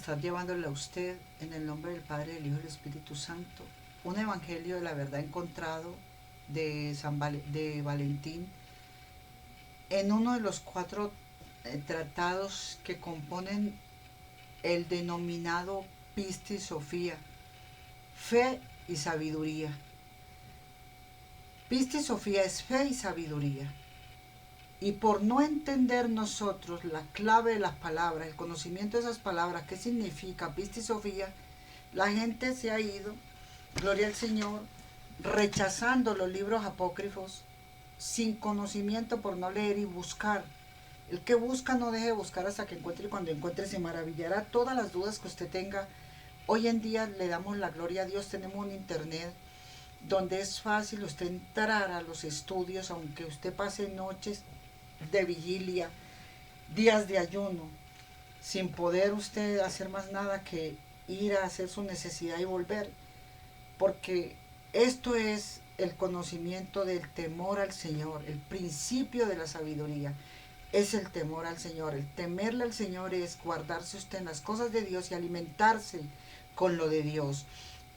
estar llevándole a usted, en el nombre del Padre, del Hijo y del Espíritu Santo, un evangelio de la verdad encontrado de Valentín en uno de los cuatro tratados que componen el denominado Pistis Sofía, fe y sabiduría. Pistis Sofía es fe y sabiduría. Y por no entender nosotros la clave de las palabras, el conocimiento de esas palabras, qué significa Pistis Sofía, la gente se ha ido, gloria al Señor, rechazando los libros apócrifos, sin conocimiento por no leer y buscar. El que busca no deje de buscar hasta que encuentre, y cuando encuentre se maravillará. Todas las dudas que usted tenga, hoy en día le damos la gloria a Dios, tenemos un internet donde es fácil usted entrar a los estudios, aunque usted pase noches de vigilia, días de ayuno, sin poder usted hacer más nada que ir a hacer su necesidad y volver, porque esto es el conocimiento del temor al Señor, el principio de la sabiduría es el temor al Señor. El temerle al Señor es guardarse usted en las cosas de Dios y alimentarse con lo de Dios.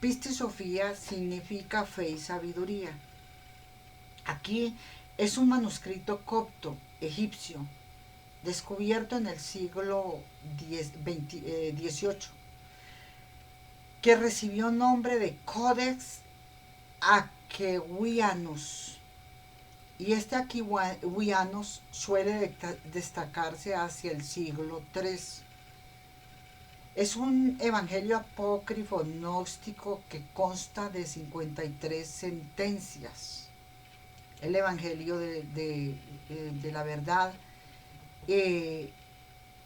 Pistis Sofía significa fe y sabiduría. Aquí es un manuscrito copto egipcio descubierto en el siglo XVIII, que recibió nombre de Codex Aquehuianus. Y este Aquehuianus suele destacarse hacia el siglo III. Es un evangelio apócrifo gnóstico que consta de 53 sentencias. El evangelio de la verdad,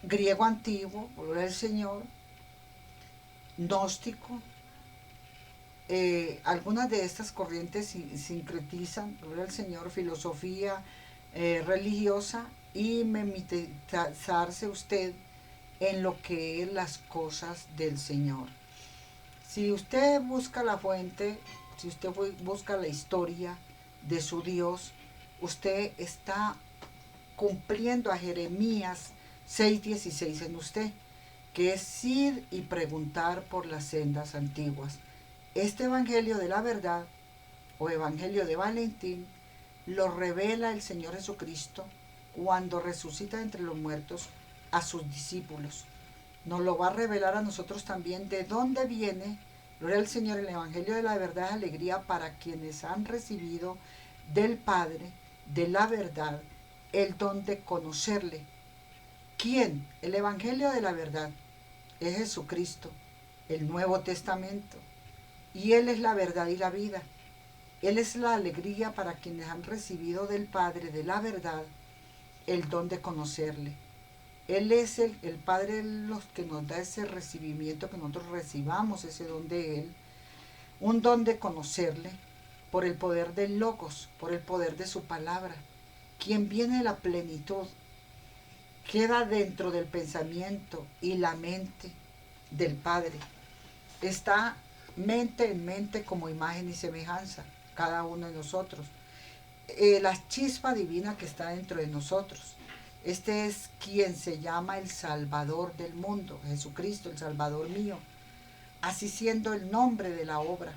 griego antiguo, gloria al Señor, gnóstico. Algunas de estas corrientes sincretizan, gloria al Señor, filosofía religiosa y memitizarse usted en lo que es las cosas del Señor. Si usted busca la fuente, si usted busca la historia de su Dios, usted está cumpliendo a Jeremías 6:16 en usted, que es ir y preguntar por las sendas antiguas. Este evangelio de la verdad o evangelio de Valentín lo revela el Señor Jesucristo cuando resucita entre los muertos a sus discípulos. Nos lo va a revelar a nosotros también de dónde viene, gloria al Señor, el evangelio de la verdad es alegría para quienes han recibido del Padre, de la verdad, el don de conocerle. ¿Quién? El evangelio de la verdad es Jesucristo, el Nuevo Testamento. Y Él es la verdad y la vida. Él es la alegría para quienes han recibido del Padre, de la verdad, el don de conocerle. Él es el Padre de los que nos da ese recibimiento, que nosotros recibamos ese don de Él, un don de conocerle por el poder del Logos, por el poder de su palabra. Quien viene de la plenitud, queda dentro del pensamiento y la mente del Padre. Está mente en mente como imagen y semejanza, cada uno de nosotros. La chispa divina que está dentro de nosotros. Este es quien se llama el Salvador del mundo, Jesucristo, el Salvador mío. Así siendo el nombre de la obra.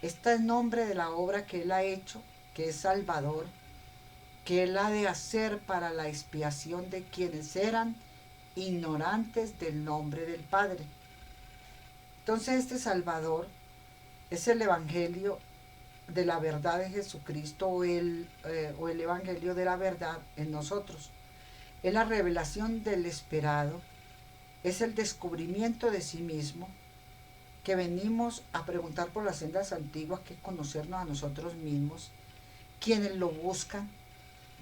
Este es el nombre de la obra que Él ha hecho, que es Salvador, que Él ha de hacer para la expiación de quienes eran ignorantes del nombre del Padre. Entonces este Salvador es el Evangelio de la verdad de Jesucristo o el Evangelio de la verdad en nosotros. Es la revelación del esperado, es el descubrimiento de sí mismo, que venimos a preguntar por las sendas antiguas, que es conocernos a nosotros mismos, quienes lo buscan,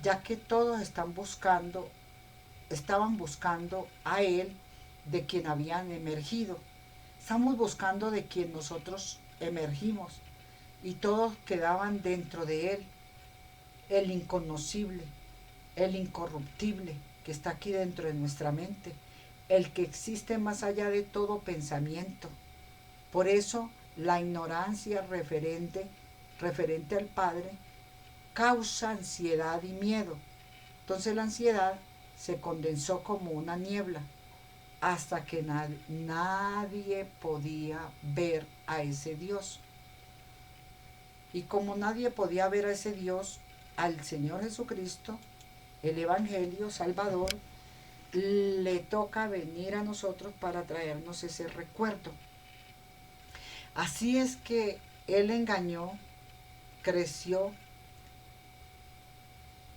ya que todos estaban buscando a Él, de quien habían emergido. Estamos buscando de quien nosotros emergimos y todos quedaban dentro de Él, el inconocible, el incorruptible que está aquí dentro de nuestra mente, el que existe más allá de todo pensamiento. Por eso la ignorancia referente al Padre causa ansiedad y miedo. Entonces la ansiedad se condensó como una niebla hasta que nadie podía ver a ese Dios. Y como nadie podía ver a ese Dios, al Señor Jesucristo, el Evangelio Salvador, le toca venir a nosotros para traernos ese recuerdo. Así es que Él engañó, creció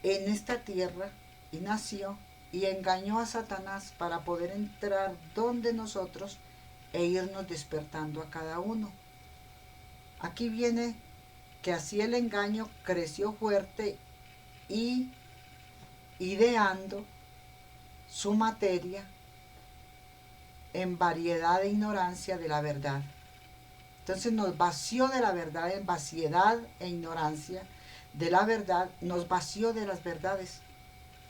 en esta tierra y nació y engañó a Satanás para poder entrar donde nosotros e irnos despertando a cada uno. Aquí viene que así el engaño creció fuerte y ideando su materia en variedad de ignorancia de la verdad. Entonces nos vació de la verdad en vaciedad e ignorancia de la verdad, nos vació de las verdades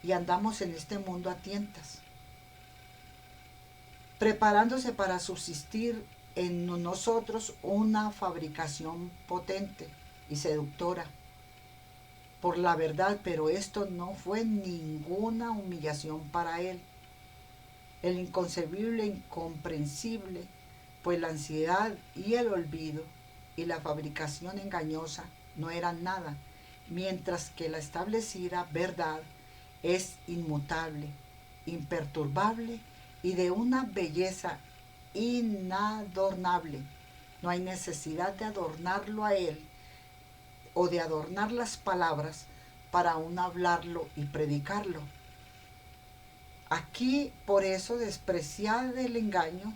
y andamos en este mundo a tientas, preparándose para subsistir en nosotros una fabricación potente y seductora por la verdad, pero esto no fue ninguna humillación para él. El inconcebible, incomprensible, pues la ansiedad y el olvido y la fabricación engañosa no eran nada, mientras que la establecida verdad es inmutable, imperturbable y de una belleza inadornable. No hay necesidad de adornarlo a él o de adornar las palabras para aún hablarlo y predicarlo. Aquí, por eso, despreciar el engaño,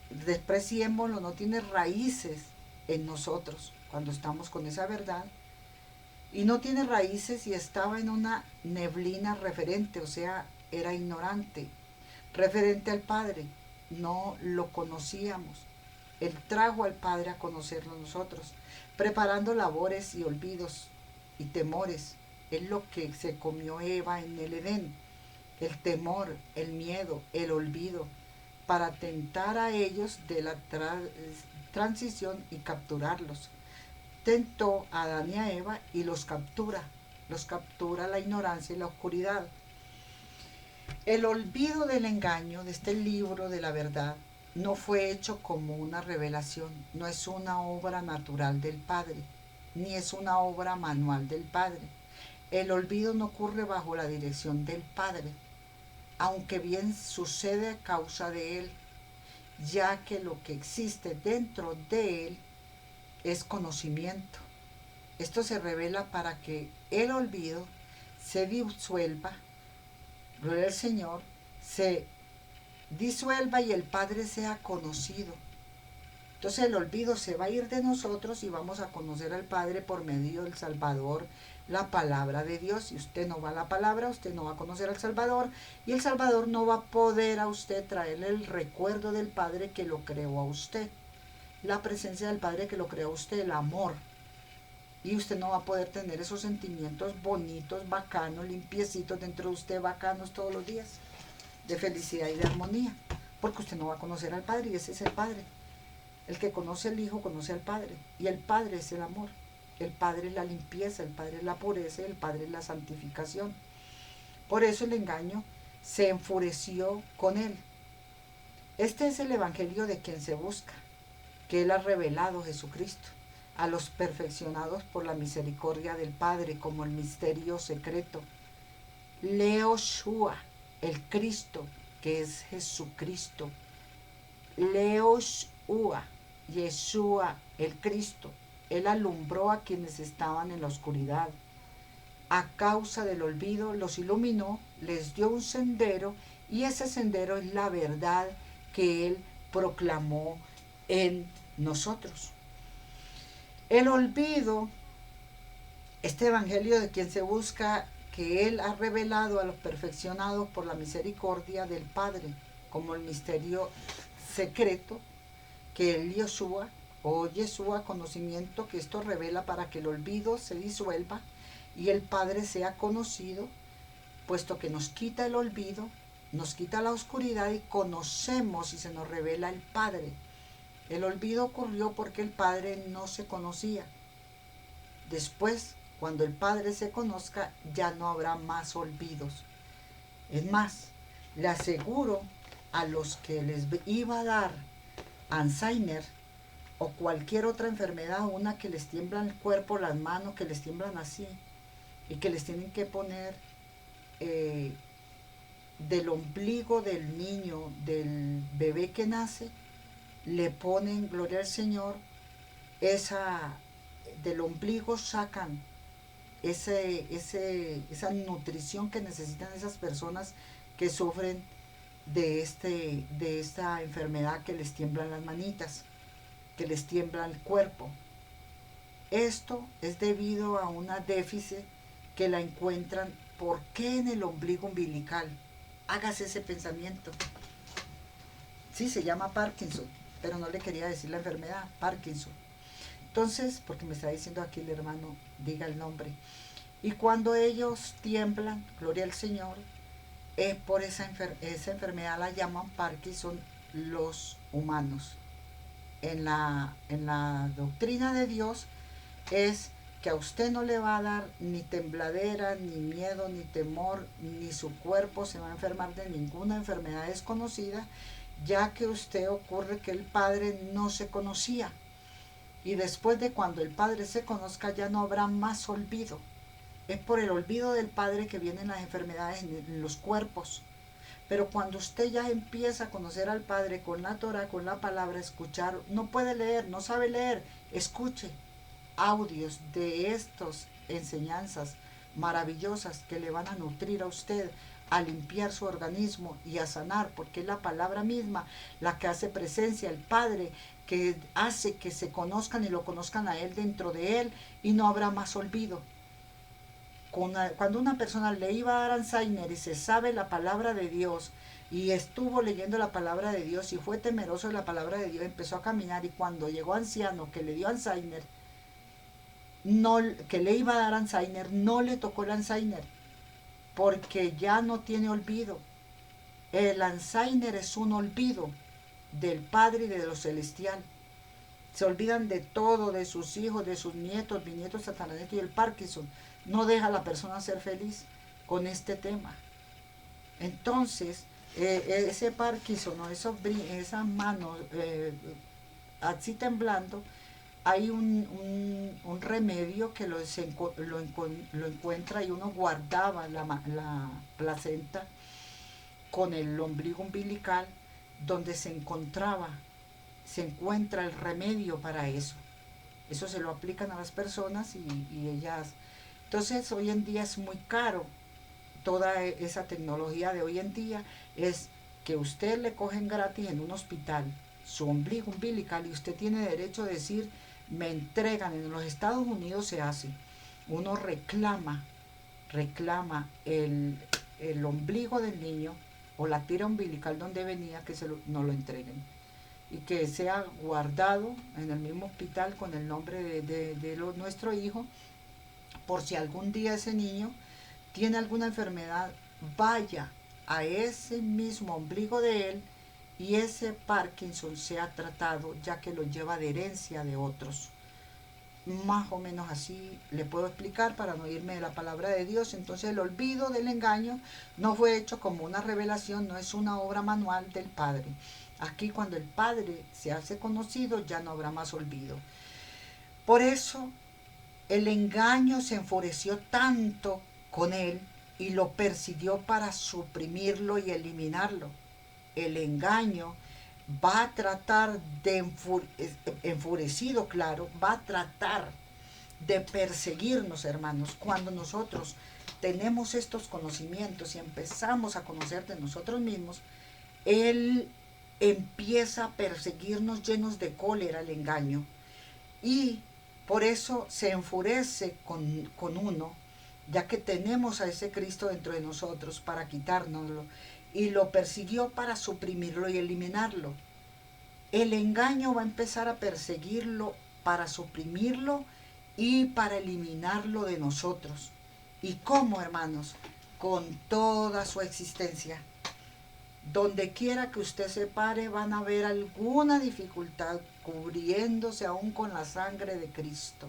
despreciémoslo, no tiene raíces en nosotros cuando estamos con esa verdad, y no tiene raíces y estaba en una neblina referente, o sea, era ignorante, referente al Padre, no lo conocíamos. Él trajo al Padre a conocerlo nosotros, preparando labores y olvidos y temores. Es lo que se comió Eva en el Edén, el temor, el miedo, el olvido, para tentar a ellos de la transición y capturarlos. Tentó a Adán y a Eva y los captura la ignorancia y la oscuridad. El olvido del engaño de este libro de la verdad no fue hecho como una revelación, no es una obra natural del Padre, ni es una obra manual del Padre. El olvido no ocurre bajo la dirección del Padre, aunque bien sucede a causa de Él, ya que lo que existe dentro de Él es conocimiento. Esto se revela para que el olvido se disuelva, gloria al Señor, se disuelva y el Padre sea conocido. Entonces el olvido se va a ir de nosotros y vamos a conocer al Padre por medio del Salvador, la palabra de Dios. Si usted no va a la palabra, usted no va a conocer al Salvador y el Salvador no va a poder a usted traerle el recuerdo del Padre que lo creó a usted, la presencia del Padre que lo creó a usted, el amor. Y usted no va a poder tener esos sentimientos bonitos, bacanos, limpiecitos dentro de usted, bacanos todos los días, de felicidad y de armonía, porque usted no va a conocer al Padre y ese es el Padre. El que conoce al Hijo conoce al Padre y el Padre es el amor. El Padre es la limpieza, el Padre es la pureza, el Padre es la santificación. Por eso el engaño se enfureció con él. Este es el evangelio de quien se busca, que él ha revelado Jesucristo a los perfeccionados por la misericordia del Padre como el misterio secreto. Leoshua, el Cristo, que es Jesucristo. Leoshua, Yeshua, el Cristo. Él alumbró a quienes estaban en la oscuridad. A causa del olvido los iluminó, les dio un sendero y ese sendero es la verdad que Él proclamó en nosotros. El olvido, este evangelio de quien se busca, que Él ha revelado a los perfeccionados por la misericordia del Padre, como el misterio secreto, que el Yeshua o Yeshua, conocimiento, que esto revela para que el olvido se disuelva y el Padre sea conocido, puesto que nos quita el olvido, nos quita la oscuridad y conocemos y se nos revela el Padre. El olvido ocurrió porque el Padre no se conocía. Después, cuando el Padre se conozca, ya no habrá más olvidos. Es más, le aseguro a los que les iba a dar Alzheimer o cualquier otra enfermedad, una que les tiembla el cuerpo, las manos, que les tiemblan así, y que les tienen que poner eh, del ombligo del niño, del bebé que nace, le ponen, gloria al Señor, esa, del ombligo sacan esa nutrición que necesitan esas personas que sufren de esta enfermedad que les tiemblan las manitas, que les tiembla el cuerpo. Esto es debido a una déficit que la encuentran. ¿Por qué en el ombligo umbilical? Hágase ese pensamiento. Sí, se llama Parkinson, pero no le quería decir la enfermedad, Parkinson. Entonces, porque me está diciendo aquí el hermano, diga el nombre. Y cuando ellos tiemblan, gloria al Señor, es por esa enfermedad la llaman Parkinson los humanos. En la doctrina de Dios es que a usted no le va a dar ni tembladera, ni miedo, ni temor, ni su cuerpo se va a enfermar de ninguna enfermedad desconocida, ya que usted ocurre que el Padre no se conocía. Y después de cuando el Padre se conozca ya no habrá más olvido. Es por el olvido del Padre que vienen las enfermedades en los cuerpos. Pero cuando usted ya empieza a conocer al Padre con la Torah, con la palabra, escuchar, no puede leer, no sabe leer, escuche audios de estas enseñanzas maravillosas que le van a nutrir a usted, a limpiar su organismo y a sanar, porque es la palabra misma la que hace presencia, el Padre, que hace que se conozcan y lo conozcan a Él dentro de Él y no habrá más olvido. Cuando una persona le iba a dar Alzheimer y se sabe la palabra de Dios y estuvo leyendo la palabra de Dios y fue temeroso de la palabra de Dios, empezó a caminar, y cuando llegó anciano que le dio Alzheimer, no, que le iba a dar Alzheimer, no le tocó el Alzheimer, porque ya no tiene olvido. El Alzheimer es un olvido del Padre y de lo celestial. Se olvidan de todo, de sus hijos, de sus nietos, bisnietos, tataranietos, y el Parkinson no deja a la persona ser feliz con este tema. Entonces, ese Parkinson o esas manos así temblando, hay un remedio que lo encuentra, y uno guardaba la placenta con el ombligo umbilical donde se encuentra el remedio para eso. Eso se lo aplican a las personas y ellas. Entonces hoy en día es muy caro toda esa tecnología de hoy en día. Es que usted le cogen gratis en un hospital su ombligo umbilical y usted tiene derecho a decir, me entregan. En los Estados Unidos se hace, uno reclama el ombligo del niño o la tira umbilical donde venía, que no lo entreguen y que sea guardado en el mismo hospital con el nombre de nuestro hijo, por si algún día ese niño tiene alguna enfermedad, vaya a ese mismo ombligo de él y ese Parkinson sea tratado, ya que lo lleva de herencia de otros. Más o menos así le puedo explicar para no irme de la palabra de Dios. Entonces el olvido del engaño no fue hecho como una revelación, no es una obra manual del Padre. Aquí cuando el Padre se hace conocido ya no habrá más olvido. Por eso el engaño se enfureció tanto con él y lo persiguió para suprimirlo y eliminarlo. El engaño va a tratar enfurecido, claro, va a tratar de perseguirnos, hermanos. Cuando nosotros tenemos estos conocimientos y empezamos a conocer de nosotros mismos, él empieza a perseguirnos llenos de cólera, el engaño, y por eso se enfurece con uno, ya que tenemos a ese Cristo dentro de nosotros para quitárnoslo, y lo persiguió para suprimirlo y eliminarlo. El engaño va a empezar a perseguirlo para suprimirlo y para eliminarlo de nosotros. ¿Y cómo, hermanos? Con toda su existencia. Donde quiera que usted se pare van a ver alguna dificultad, cubriéndose aún con la sangre de Cristo.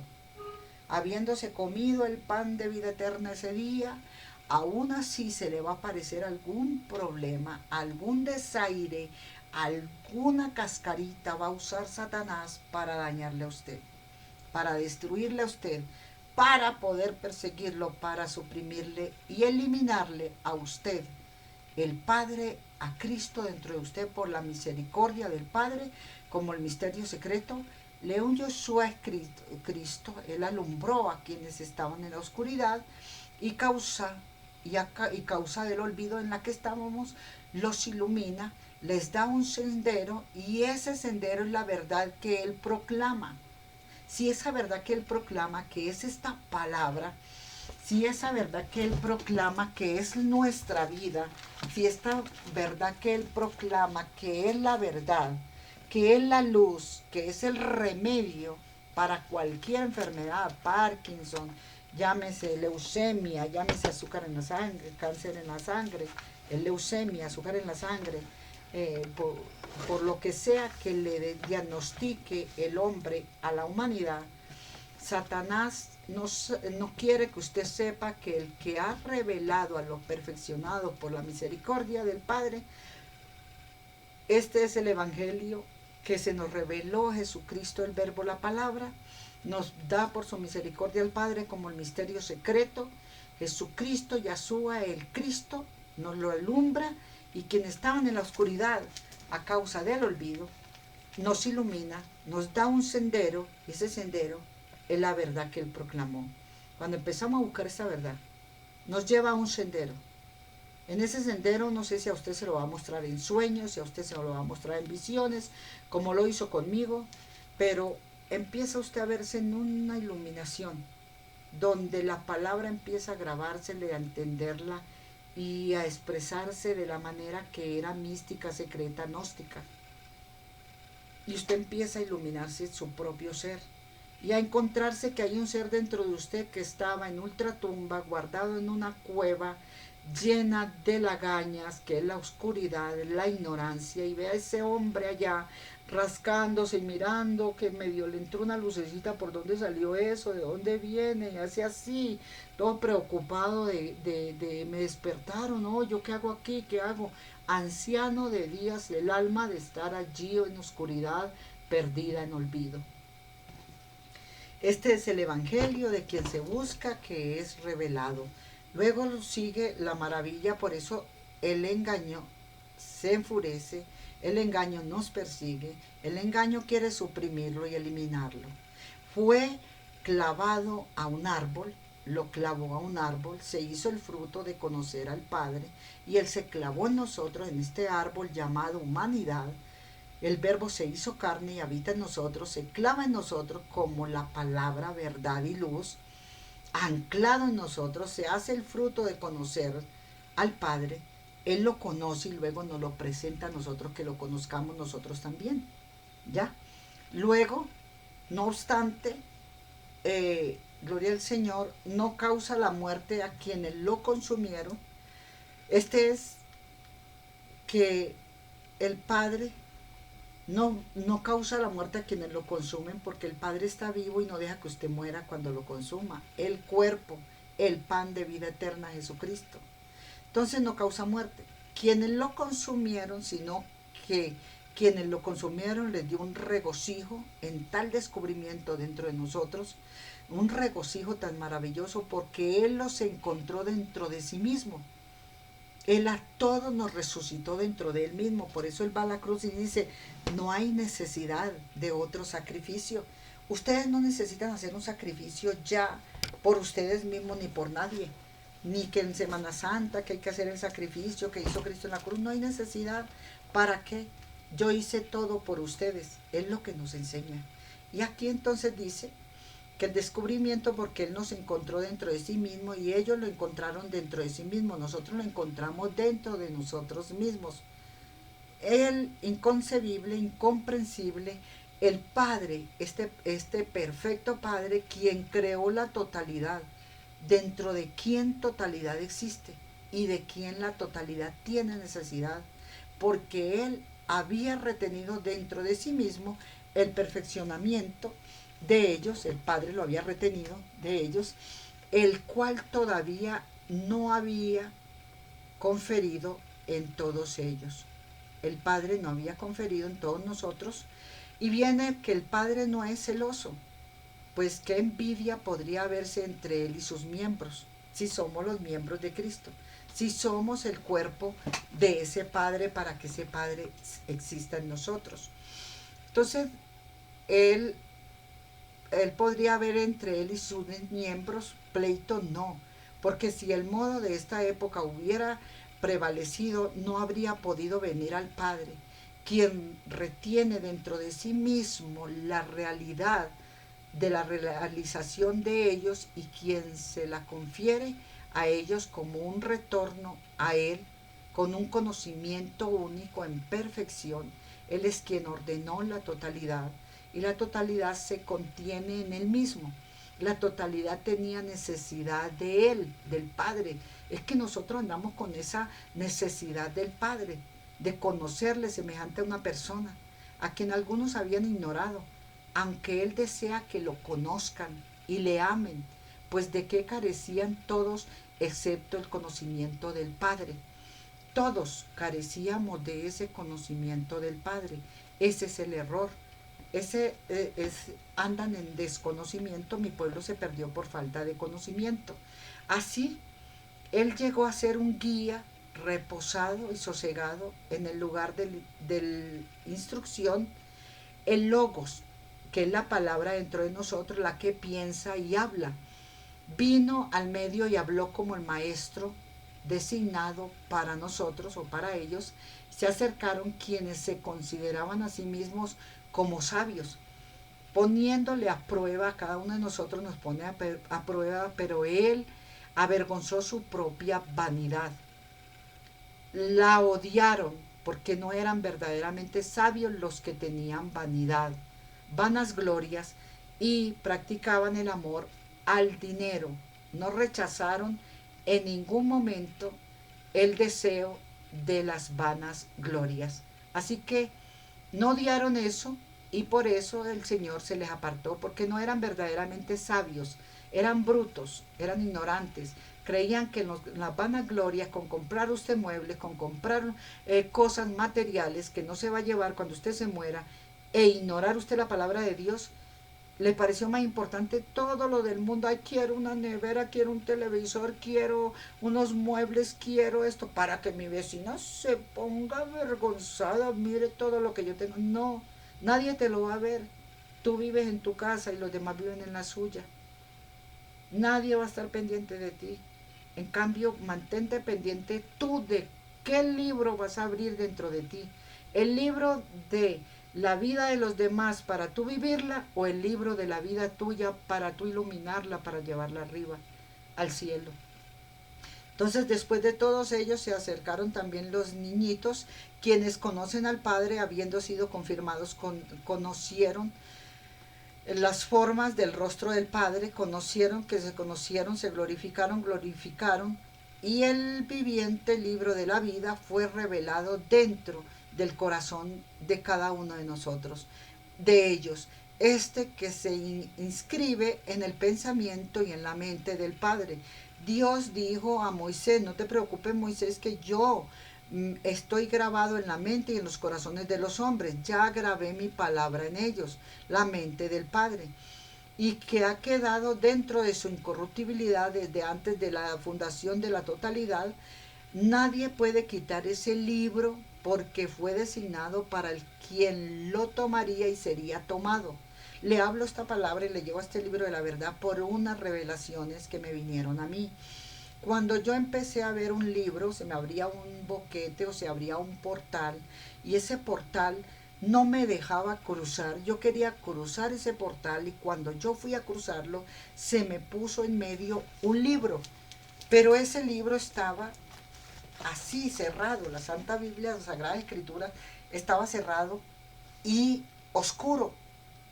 Habiéndose comido el pan de vida eterna ese día, aún así se le va a aparecer algún problema, algún desaire, alguna cascarita va a usar Satanás para dañarle a usted, para destruirle a usted, para poder perseguirlo, para suprimirle y eliminarle a usted, el Padre, a Cristo dentro de usted por la misericordia del Padre, como el misterio secreto. León Josué es Cristo, Él alumbró a quienes estaban en la oscuridad y causa del olvido en la que estábamos, los ilumina, les da un sendero y ese sendero es la verdad que Él proclama. Si esa verdad que Él proclama, que es esta palabra, si esa verdad que Él proclama, que es nuestra vida, si esta verdad que Él proclama, que es la verdad, que es la luz, que es el remedio para cualquier enfermedad, Parkinson, llámese leucemia, llámese azúcar en la sangre, cáncer en la sangre, leucemia, azúcar en la sangre, por lo que sea que le diagnostique el hombre a la humanidad, Satanás no quiere que usted sepa que el que ha revelado a los perfeccionados por la misericordia del Padre, este es el Evangelio que se nos reveló Jesucristo, el Verbo, la palabra, nos da por su misericordia al Padre como el misterio secreto. Jesucristo, Yahshua, el Cristo, nos lo alumbra y quienes estaban en la oscuridad a causa del olvido, nos ilumina, nos da un sendero y ese sendero es la verdad que Él proclamó. Cuando empezamos a buscar esa verdad, nos lleva a un sendero. En ese sendero no sé si a usted se lo va a mostrar en sueños, si a usted se lo va a mostrar en visiones, como lo hizo conmigo, pero empieza usted a verse en una iluminación, donde la palabra empieza a grabársele, a entenderla y a expresarse de la manera que era mística, secreta, gnóstica. Y usted empieza a iluminarse su propio ser y a encontrarse que hay un ser dentro de usted que estaba en ultratumba, guardado en una cueva llena de lagañas, que es la oscuridad, la ignorancia, y ve a ese hombre allá rascándose y mirando que medio le entró una lucecita por dónde salió eso, de dónde viene, y hace así, todo preocupado de me despertaron, ¿no? ¿Yo qué hago aquí? ¿Qué hago? Anciano de días, el alma de estar allí en oscuridad, perdida en olvido. Este es el Evangelio de quien se busca, que es revelado. Luego sigue la maravilla, por eso el engaño se enfurece, el engaño nos persigue, el engaño quiere suprimirlo y eliminarlo. Fue clavado a un árbol, lo clavó a un árbol, se hizo el fruto de conocer al Padre y Él se clavó en nosotros, en este árbol llamado humanidad. El Verbo se hizo carne y habita en nosotros, se clava en nosotros como la palabra, verdad y luz, anclado en nosotros, se hace el fruto de conocer al Padre. Él lo conoce y luego nos lo presenta a nosotros, que lo conozcamos nosotros también. ¿Ya? Luego, no obstante, gloria al Señor, no causa la muerte a quienes lo consumieron. Este es que el Padre no causa la muerte a quienes lo consumen, porque el Padre está vivo y no deja que usted muera cuando lo consuma. El cuerpo, el pan de vida eterna, Jesucristo. Entonces no causa muerte. Quienes lo consumieron, sino que quienes lo consumieron les dio un regocijo en tal descubrimiento dentro de nosotros, un regocijo tan maravilloso porque Él los encontró dentro de sí mismo. Él a todos nos resucitó dentro de Él mismo. Por eso Él va a la cruz y dice, no hay necesidad de otro sacrificio. Ustedes no necesitan hacer un sacrificio ya por ustedes mismos ni por nadie. Ni que en Semana Santa que hay que hacer el sacrificio que hizo Cristo en la cruz. No hay necesidad. ¿Para qué? Yo hice todo por ustedes. Es lo que nos enseña. Y aquí entonces dice que el descubrimiento, porque Él nos encontró dentro de sí mismo y ellos lo encontraron dentro de sí mismo, nosotros lo encontramos dentro de nosotros mismos. El inconcebible, incomprensible, el Padre, este perfecto Padre, quien creó la totalidad, dentro de quien totalidad existe y de quien la totalidad tiene necesidad, porque Él había retenido dentro de sí mismo el perfeccionamiento de ellos, el Padre lo había retenido de ellos, el cual todavía no había conferido en todos ellos. El Padre no había conferido en todos nosotros. Y viene que el Padre no es celoso, pues qué envidia podría haberse entre Él y sus miembros, si somos los miembros de Cristo, si somos el cuerpo de ese Padre para que ese Padre exista en nosotros. Entonces, Él, él podría haber entre Él y sus miembros pleito, no, porque si el modo de esta época hubiera prevalecido, no habría podido venir al Padre, quien retiene dentro de sí mismo la realidad de la realización de ellos y quien se la confiere a ellos como un retorno a Él con un conocimiento único en perfección. Él es quien ordenó la totalidad y la totalidad se contiene en Él mismo. La totalidad tenía necesidad de Él, del Padre. Es que nosotros andamos con esa necesidad del Padre, de conocerle semejante a una persona, a quien algunos habían ignorado, aunque Él desea que lo conozcan y le amen, pues de qué carecían todos excepto el conocimiento del Padre. Todos carecíamos de ese conocimiento del Padre. Ese es el error. Andan en desconocimiento, mi pueblo se perdió por falta de conocimiento. Así, Él llegó a ser un guía reposado y sosegado en el lugar de instrucción, el logos, que es la palabra dentro de nosotros, la que piensa y habla. Vino al medio y habló como el maestro designado para nosotros o para ellos. Se acercaron quienes se consideraban a sí mismos como sabios, poniéndole a prueba. A cada uno de nosotros nos pone a prueba, pero Él avergonzó su propia vanidad. La odiaron porque no eran verdaderamente sabios los que tenían vanidad, vanas glorias, y practicaban el amor al dinero. No rechazaron en ningún momento el deseo de las vanas glorias. Así que no odiaron eso y por eso el Señor se les apartó, porque no eran verdaderamente sabios, eran brutos, eran ignorantes. Creían que las vanas glorias, con comprar usted muebles, con comprar cosas materiales que no se va a llevar cuando usted se muera, e ignorar usted la palabra de Dios, le pareció más importante todo lo del mundo. Ay, quiero una nevera, quiero un televisor, quiero unos muebles, quiero esto, para que mi vecina se ponga avergonzada, mire todo lo que yo tengo. No, nadie te lo va a ver. Tú vives en tu casa y los demás viven en la suya. Nadie va a estar pendiente de ti. En cambio, mantente pendiente tú de qué libro vas a abrir dentro de ti. El libro de la vida de los demás para tú vivirla, o el libro de la vida tuya para tú iluminarla, para llevarla arriba, al cielo. Entonces, después de todos ellos se acercaron también los niñitos, quienes conocen al Padre, habiendo sido confirmados, conocieron las formas del rostro del Padre, conocieron, se glorificaron, y el viviente libro de la vida fue revelado dentro del corazón de cada uno de nosotros, de ellos, que se inscribe en el pensamiento y en la mente del Padre. Dios dijo a Moisés: no te preocupes, Moisés, que yo estoy grabado en la mente y en los corazones de los hombres. Ya grabé mi palabra en ellos, la mente del Padre, y que ha quedado dentro de su incorruptibilidad desde antes de la fundación de la totalidad. Nadie puede quitar ese libro, porque fue designado para el quien lo tomaría y sería tomado. Le hablo esta palabra y le llevo este libro de la verdad por unas revelaciones que me vinieron a mí. Cuando yo empecé a ver un libro, se me abría un boquete o se abría un portal, y ese portal no me dejaba cruzar. Yo quería cruzar ese portal y cuando yo fui a cruzarlo, se me puso en medio un libro. Pero ese libro estaba así cerrado. La Santa Biblia, la Sagrada Escritura, estaba cerrado y oscuro.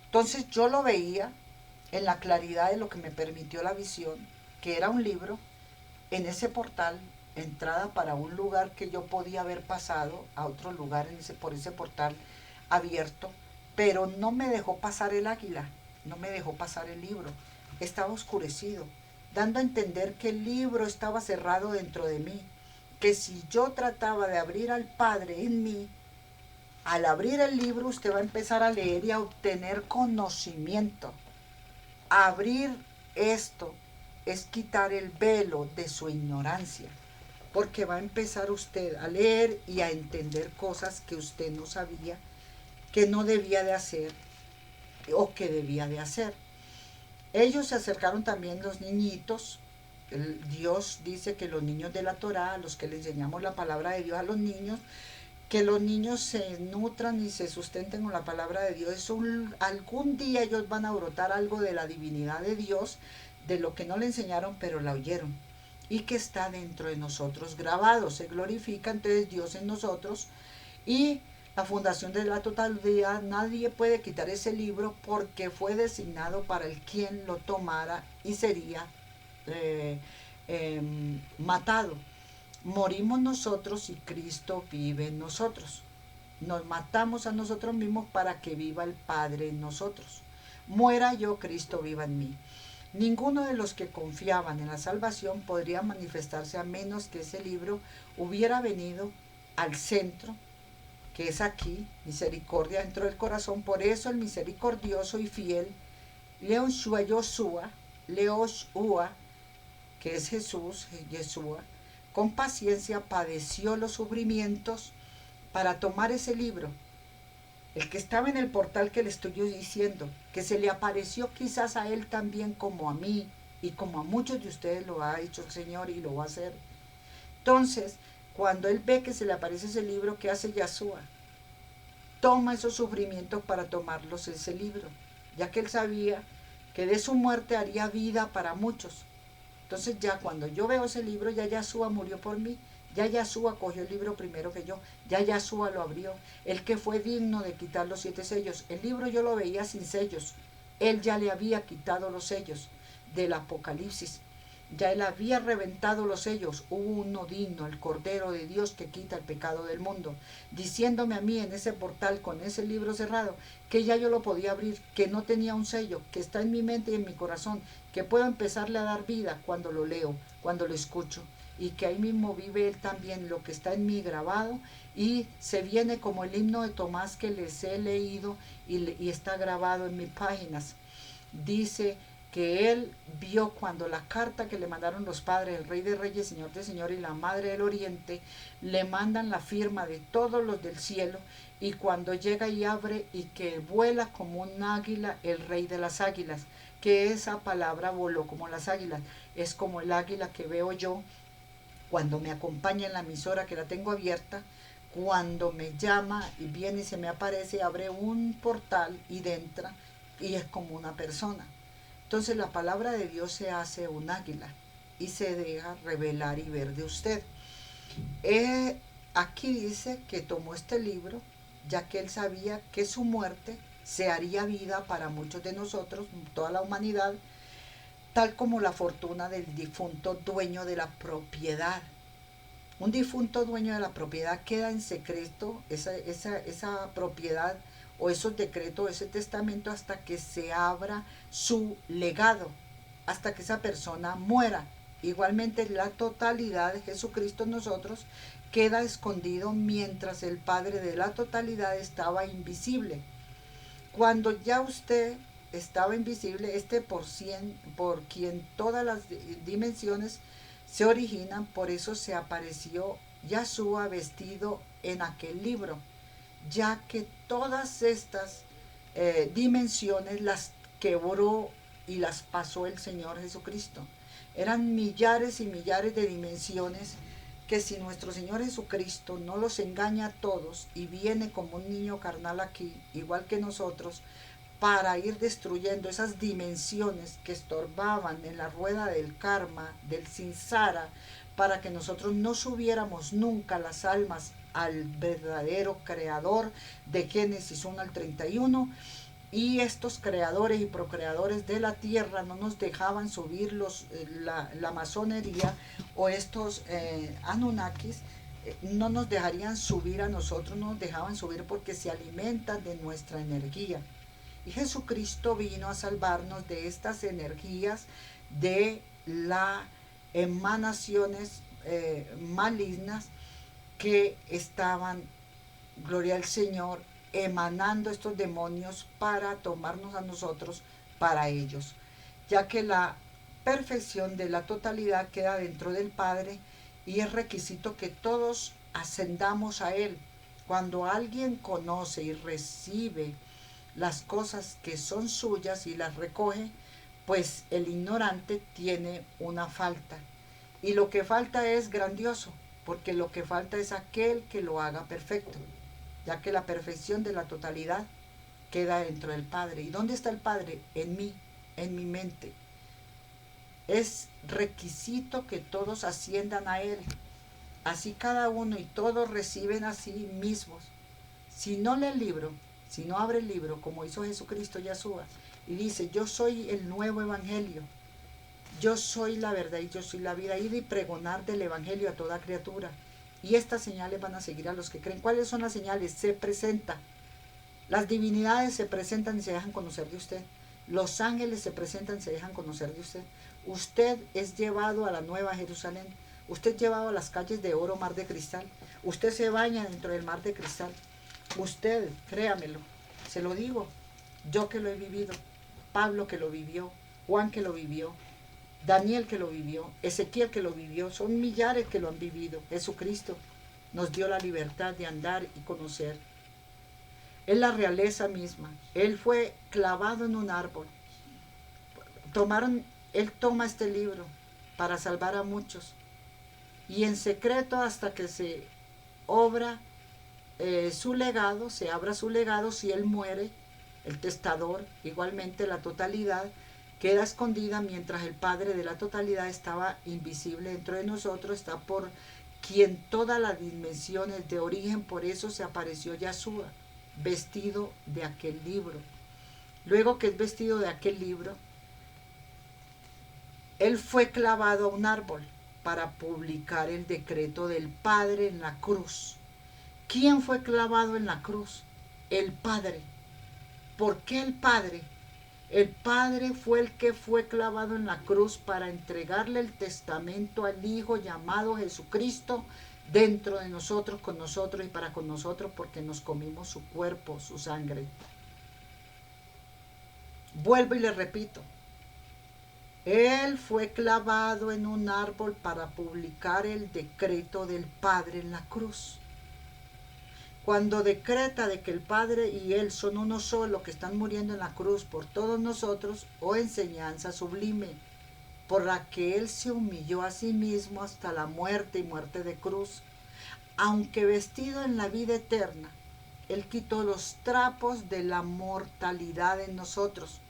Entonces yo lo veía en la claridad de lo que me permitió la visión, que era un libro en ese portal, entrada para un lugar que yo podía haber pasado a otro lugar por ese portal abierto, pero no me dejó pasar el águila, no me dejó pasar el libro, estaba oscurecido. dando a entender que el libro estaba cerrado dentro de mí, que si yo trataba de abrir al Padre en mí, al abrir el libro usted va a empezar a leer y a obtener conocimiento. Abrir esto es quitar el velo de su ignorancia, porque va a empezar usted a leer y a entender cosas que usted no sabía, que no debía de hacer o que debía de hacer. Ellos se acercaron también los niñitos. Dios dice que los niños de la Torá, a los que le enseñamos la palabra de Dios a los niños, que los niños se nutran y se sustenten con la palabra de Dios. Algún día ellos van a brotar algo de la divinidad de Dios, de lo que no le enseñaron, pero la oyeron. Y que está dentro de nosotros grabado. Se glorifica entonces Dios en nosotros. Y la fundación de la totalidad, nadie puede quitar ese libro porque fue designado para el quien lo tomara y sería matado. Morimos nosotros y Cristo vive en nosotros. Nos matamos a nosotros mismos para que viva el Padre en nosotros. Muera yo, Cristo viva en mí. Ninguno de los que confiaban en la salvación podría manifestarse a menos que ese libro hubiera venido al centro, que es aquí, misericordia dentro del corazón. Por eso el misericordioso y fiel Leoshua Yoshua, Leoshua, que es Jesús, Yeshua, con paciencia padeció los sufrimientos para tomar ese libro. El que estaba en el portal que le estoy diciendo, que se le apareció quizás a él también como a mí y como a muchos de ustedes lo ha hecho el Señor y lo va a hacer. Entonces, cuando él ve que se le aparece ese libro, ¿qué hace Yeshua? Toma esos sufrimientos para tomarlos ese libro, ya que él sabía que de su muerte haría vida para muchos. Entonces ya cuando yo veo ese libro, ya Yeshua murió por mí, ya Yeshua cogió el libro primero que yo, ya Yeshua lo abrió, el que fue digno de quitar los 7 sellos. El libro yo lo veía sin sellos, él ya le había quitado los sellos del Apocalipsis, ya él había reventado los sellos. Hubo uno digno, el Cordero de Dios que quita el pecado del mundo, diciéndome a mí en ese portal con ese libro cerrado que ya yo lo podía abrir, que no tenía un sello, que está en mi mente y en mi corazón, que puedo empezarle a dar vida cuando lo leo, cuando lo escucho, y que ahí mismo vive él también, lo que está en mí grabado, y se viene como el himno de Tomás que les he leído y está grabado en mis páginas. Dice que él vio cuando la carta que le mandaron los padres, el Rey de Reyes, Señor de Señores y la Madre del Oriente, le mandan la firma de todos los del cielo, y cuando llega y abre y que vuela como un águila, el Rey de las Águilas, que esa palabra voló como las águilas, es como el águila que veo yo cuando me acompaña en la emisora que la tengo abierta, cuando me llama y viene y se me aparece, abre un portal y entra y es como una persona. Entonces la palabra de Dios se hace un águila y se deja revelar y ver de usted. Aquí dice que tomó este libro, ya que él sabía que su muerte se haría vida para muchos de nosotros, toda la humanidad, tal como la fortuna del difunto dueño de la propiedad. Un difunto dueño de la propiedad queda en secreto, esa propiedad o esos decretos, ese testamento, hasta que se abra su legado, hasta que esa persona muera. Igualmente la totalidad de Jesucristo en nosotros queda escondido mientras el Padre de la totalidad estaba invisible. Cuando ya usted estaba invisible, por quien todas las dimensiones se originan, por eso se apareció Yeshua vestido en aquel libro, ya que todas estas dimensiones las quebró y las pasó el Señor Jesucristo. Eran millares y millares de dimensiones que si nuestro Señor Jesucristo no los engaña a todos y viene como un niño carnal aquí, igual que nosotros, para ir destruyendo esas dimensiones que estorbaban en la rueda del karma, del sinsara, para que nosotros no subiéramos nunca las almas al verdadero creador de Génesis 1 al 31, y estos creadores y procreadores de la tierra no nos dejaban subir la masonería o estos Anunnakis, no nos dejarían subir a nosotros, no nos dejaban subir porque se alimentan de nuestra energía. Y Jesucristo vino a salvarnos de estas energías de las emanaciones malignas que estaban, gloria al Señor, emanando estos demonios para tomarnos a nosotros para ellos, ya que la perfección de la totalidad queda dentro del Padre y es requisito que todos ascendamos a Él. Cuando alguien conoce y recibe las cosas que son suyas y las recoge, pues el ignorante tiene una falta. Y lo que falta es grandioso, porque lo que falta es aquel que lo haga perfecto, ya que la perfección de la totalidad queda dentro del Padre. ¿Y dónde está el Padre? En mí, en mi mente. Es requisito que todos asciendan a Él. Así cada uno y todos reciben a sí mismos. Si no lee el libro, si no abre el libro, como hizo Jesucristo Yahshua, y dice, yo soy el nuevo evangelio, yo soy la verdad y yo soy la vida, ir y pregonar del evangelio a toda criatura. Y estas señales van a seguir a los que creen. ¿Cuáles son las señales? Se presenta. Las divinidades se presentan y se dejan conocer de usted. Los ángeles se presentan y se dejan conocer de usted. Usted es llevado a la Nueva Jerusalén. Usted es llevado a las calles de oro, mar de cristal. Usted se baña dentro del mar de cristal. Usted, créamelo, se lo digo, yo que lo he vivido, Pablo que lo vivió, Juan que lo vivió, Daniel que lo vivió, Ezequiel que lo vivió, son millares que lo han vivido. Jesucristo nos dio la libertad de andar y conocer. Es la realeza misma. Él fue clavado en un árbol. Él toma este libro para salvar a muchos. Y en secreto hasta que se obra su legado, se abra su legado, si él muere, el testador, igualmente la totalidad, queda escondida mientras el Padre de la totalidad estaba invisible dentro de nosotros, está por quien todas las dimensiones de origen, por eso se apareció Yahshua, vestido de aquel libro. Luego que es vestido de aquel libro, él fue clavado a un árbol para publicar el decreto del Padre en la cruz. ¿Quién fue clavado en la cruz? El Padre. ¿Por qué el Padre? El Padre fue el que fue clavado en la cruz para entregarle el testamento al Hijo llamado Jesucristo dentro de nosotros, con nosotros y para con nosotros, porque nos comimos su cuerpo, su sangre. Vuelvo y le repito. Él fue clavado en un árbol para publicar el decreto del Padre en la cruz. Cuando decreta de que el Padre y Él son uno solo, que están muriendo en la cruz por todos nosotros, o enseñanza sublime, por la que Él se humilló a sí mismo hasta la muerte y muerte de cruz, aunque vestido en la vida eterna, Él quitó los trapos de la mortalidad en nosotros,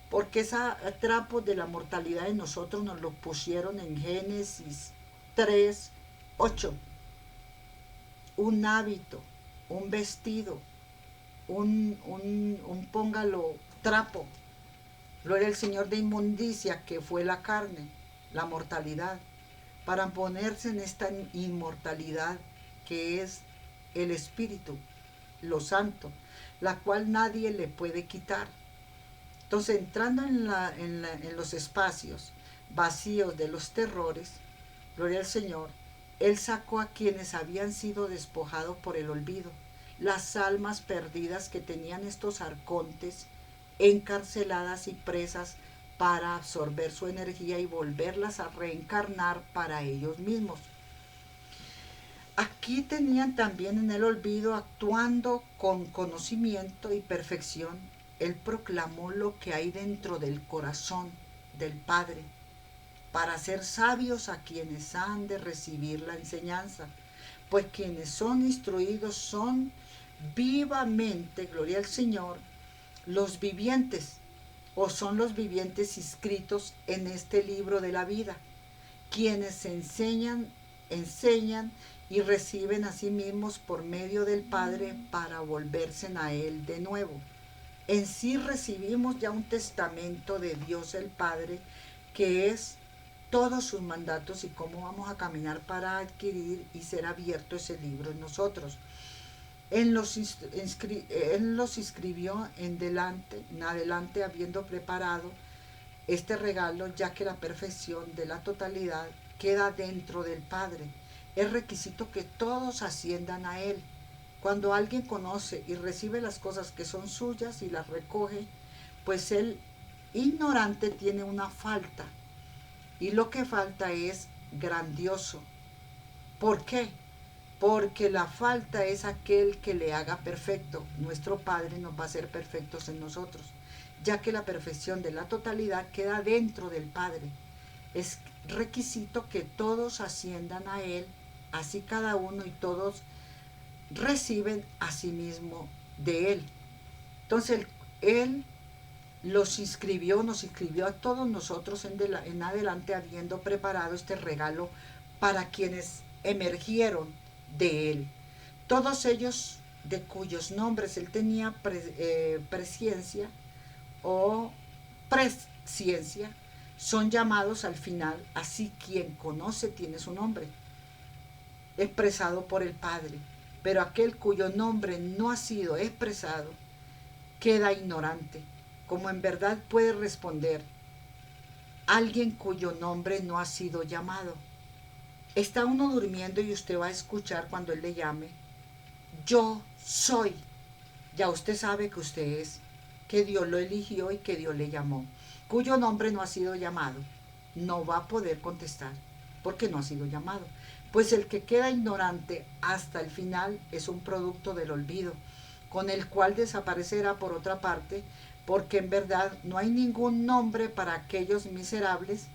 porque esos trapos de la mortalidad en nosotros nos los pusieron en Génesis 3:8, un hábito, un vestido, un póngalo trapo, gloria al Señor, de inmundicia que fue la carne, la mortalidad, para ponerse en esta inmortalidad que es el Espíritu, lo Santo, la cual nadie le puede quitar. Entonces, entrando en los espacios vacíos de los terrores, gloria al Señor, Él sacó a quienes habían sido despojados por el olvido, las almas perdidas que tenían estos arcontes encarceladas y presas para absorber su energía y volverlas a reencarnar para ellos mismos. Aquí tenían también en el olvido, actuando con conocimiento y perfección, Él proclamó lo que hay dentro del corazón del Padre, para ser sabios a quienes han de recibir la enseñanza, pues quienes son instruidos son vivamente, gloria al Señor, los vivientes, o son los vivientes inscritos en este libro de la vida, quienes enseñan y reciben a sí mismos por medio del Padre para volverse a Él de nuevo. En sí recibimos ya un testamento de Dios el Padre, que es todos sus mandatos y cómo vamos a caminar para adquirir y ser abierto ese libro en nosotros. Él los inscribió en adelante, habiendo preparado este regalo, ya que la perfección de la totalidad queda dentro del Padre. Es requisito que todos asciendan a Él. Cuando alguien conoce y recibe las cosas que son suyas y las recoge, pues el ignorante tiene una falta. Y lo que falta es grandioso. ¿Por qué? Porque la falta es aquel que le haga perfecto. Nuestro Padre nos va a hacer perfectos en nosotros, ya que la perfección de la totalidad queda dentro del Padre. Es requisito que todos asciendan a Él, así cada uno y todos reciben a sí mismo de Él. Entonces Él los inscribió, nos inscribió a todos nosotros en adelante, habiendo preparado este regalo para quienes emergieron de Él. Todos ellos de cuyos nombres Él tenía presciencia o presciencia, son llamados al final, así quien conoce tiene su nombre, expresado por el Padre. Pero aquel cuyo nombre no ha sido expresado queda ignorante, como en verdad puede responder alguien cuyo nombre no ha sido llamado. Está uno durmiendo y usted va a escuchar cuando él le llame, yo soy. Ya usted sabe que usted es, que Dios lo eligió y que Dios le llamó. Cuyo nombre no ha sido llamado, no va a poder contestar, porque no ha sido llamado. Pues el que queda ignorante hasta el final es un producto del olvido, con el cual desaparecerá por otra parte, porque en verdad no hay ningún nombre para aquellos miserables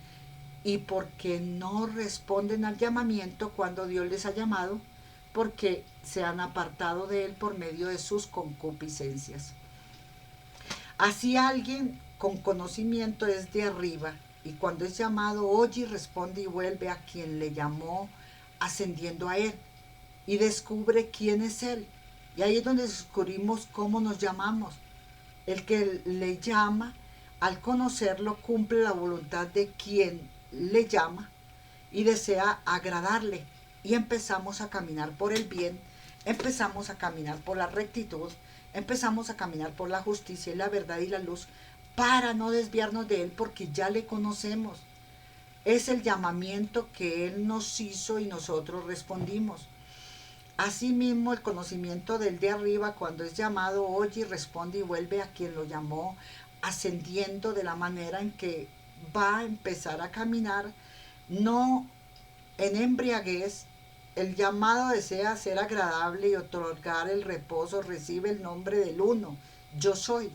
y porque no responden al llamamiento cuando Dios les ha llamado, porque se han apartado de Él por medio de sus concupiscencias. Así alguien con conocimiento es de arriba, y cuando es llamado oye y responde y vuelve a quien le llamó, ascendiendo a Él, y descubre quién es Él. Y ahí es donde descubrimos cómo nos llamamos. El que le llama, al conocerlo, cumple la voluntad de quien le llama y desea agradarle. Y empezamos a caminar por el bien, empezamos a caminar por la rectitud, empezamos a caminar por la justicia y la verdad y la luz para no desviarnos de Él, porque ya le conocemos. Es el llamamiento que Él nos hizo y nosotros respondimos. Asimismo, el conocimiento del de arriba, cuando es llamado, oye y responde y vuelve a quien lo llamó, ascendiendo de la manera en que va a empezar a caminar, no en embriaguez. El llamado desea ser agradable y otorgar el reposo, recibe el nombre del uno, yo soy.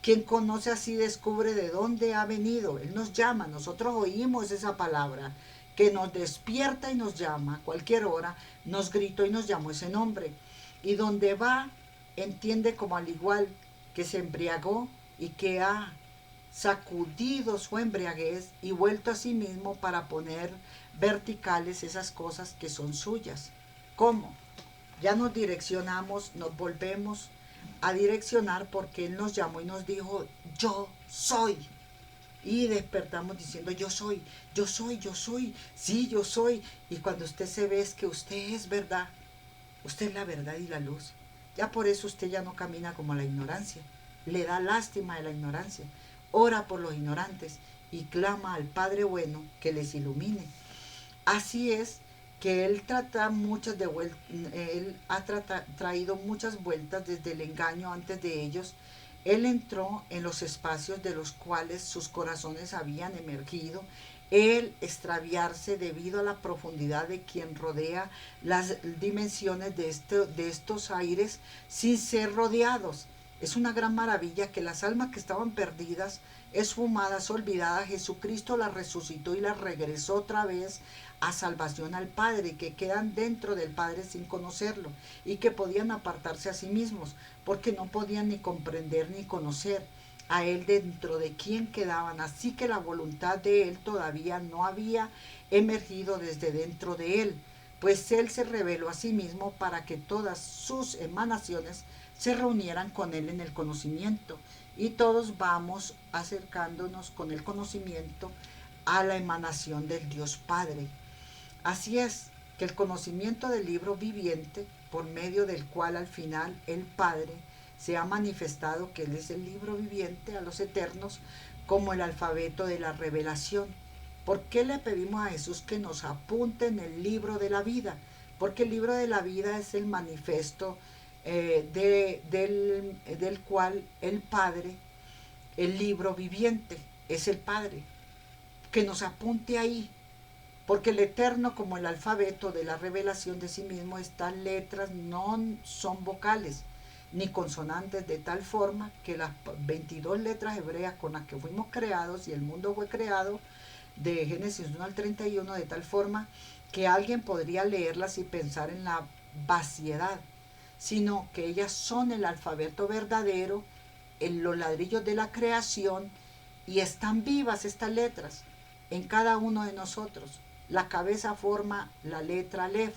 Quien conoce así descubre de dónde ha venido. Él nos llama, nosotros oímos esa palabra que nos despierta y nos llama a cualquier hora, nos gritó y nos llamó ese nombre. Y donde va, entiende como al igual que se embriagó y que ha sacudido su embriaguez y vuelto a sí mismo para poner verticales esas cosas que son suyas. ¿Cómo? Ya nos direccionamos, nos volvemos a direccionar porque Él nos llamó y nos dijo, yo soy. Y despertamos diciendo, yo soy, yo soy, yo soy, sí, yo soy. Y cuando usted se ve es que usted es verdad, usted es la verdad y la luz. Ya por eso usted ya no camina como la ignorancia, le da lástima de la ignorancia. Ora por los ignorantes y clama al Padre bueno que les ilumine. Así es que Él trata muchas de Él ha traído muchas vueltas desde el engaño antes de ellos. Él entró en los espacios de los cuales sus corazones habían emergido, el extraviarse debido a la profundidad de quien rodea las dimensiones de estos aires sin ser rodeados. Es una gran maravilla que las almas que estaban perdidas, esfumadas, olvidadas, Jesucristo las resucitó y las regresó otra vez a salvación al Padre, que quedan dentro del Padre sin conocerlo y que podían apartarse a sí mismos porque no podían ni comprender ni conocer a Él dentro de quien quedaban. Así que la voluntad de Él todavía no había emergido desde dentro de Él, pues Él se reveló a sí mismo para que todas sus emanaciones se reunieran con Él en el conocimiento, y todos vamos acercándonos con el conocimiento a la emanación del Dios Padre. Así es que el conocimiento del libro viviente, por medio del cual al final el Padre se ha manifestado que Él es el libro viviente a los eternos, como el alfabeto de la revelación. ¿Por qué le pedimos a Jesús que nos apunte en el libro de la vida? Porque el libro de la vida es el manifiesto del cual el Padre, el libro viviente, es el Padre. Que nos apunte ahí, porque el Eterno, como el alfabeto de la revelación de sí mismo, estas letras no son vocales ni consonantes, de tal forma que las 22 letras hebreas con las que fuimos creados y el mundo fue creado, de Génesis 1 al 31, de tal forma que alguien podría leerlas y pensar en la vaciedad, sino que ellas son el alfabeto verdadero, en los ladrillos de la creación, y están vivas estas letras en cada uno de nosotros. La cabeza forma la letra Aleph,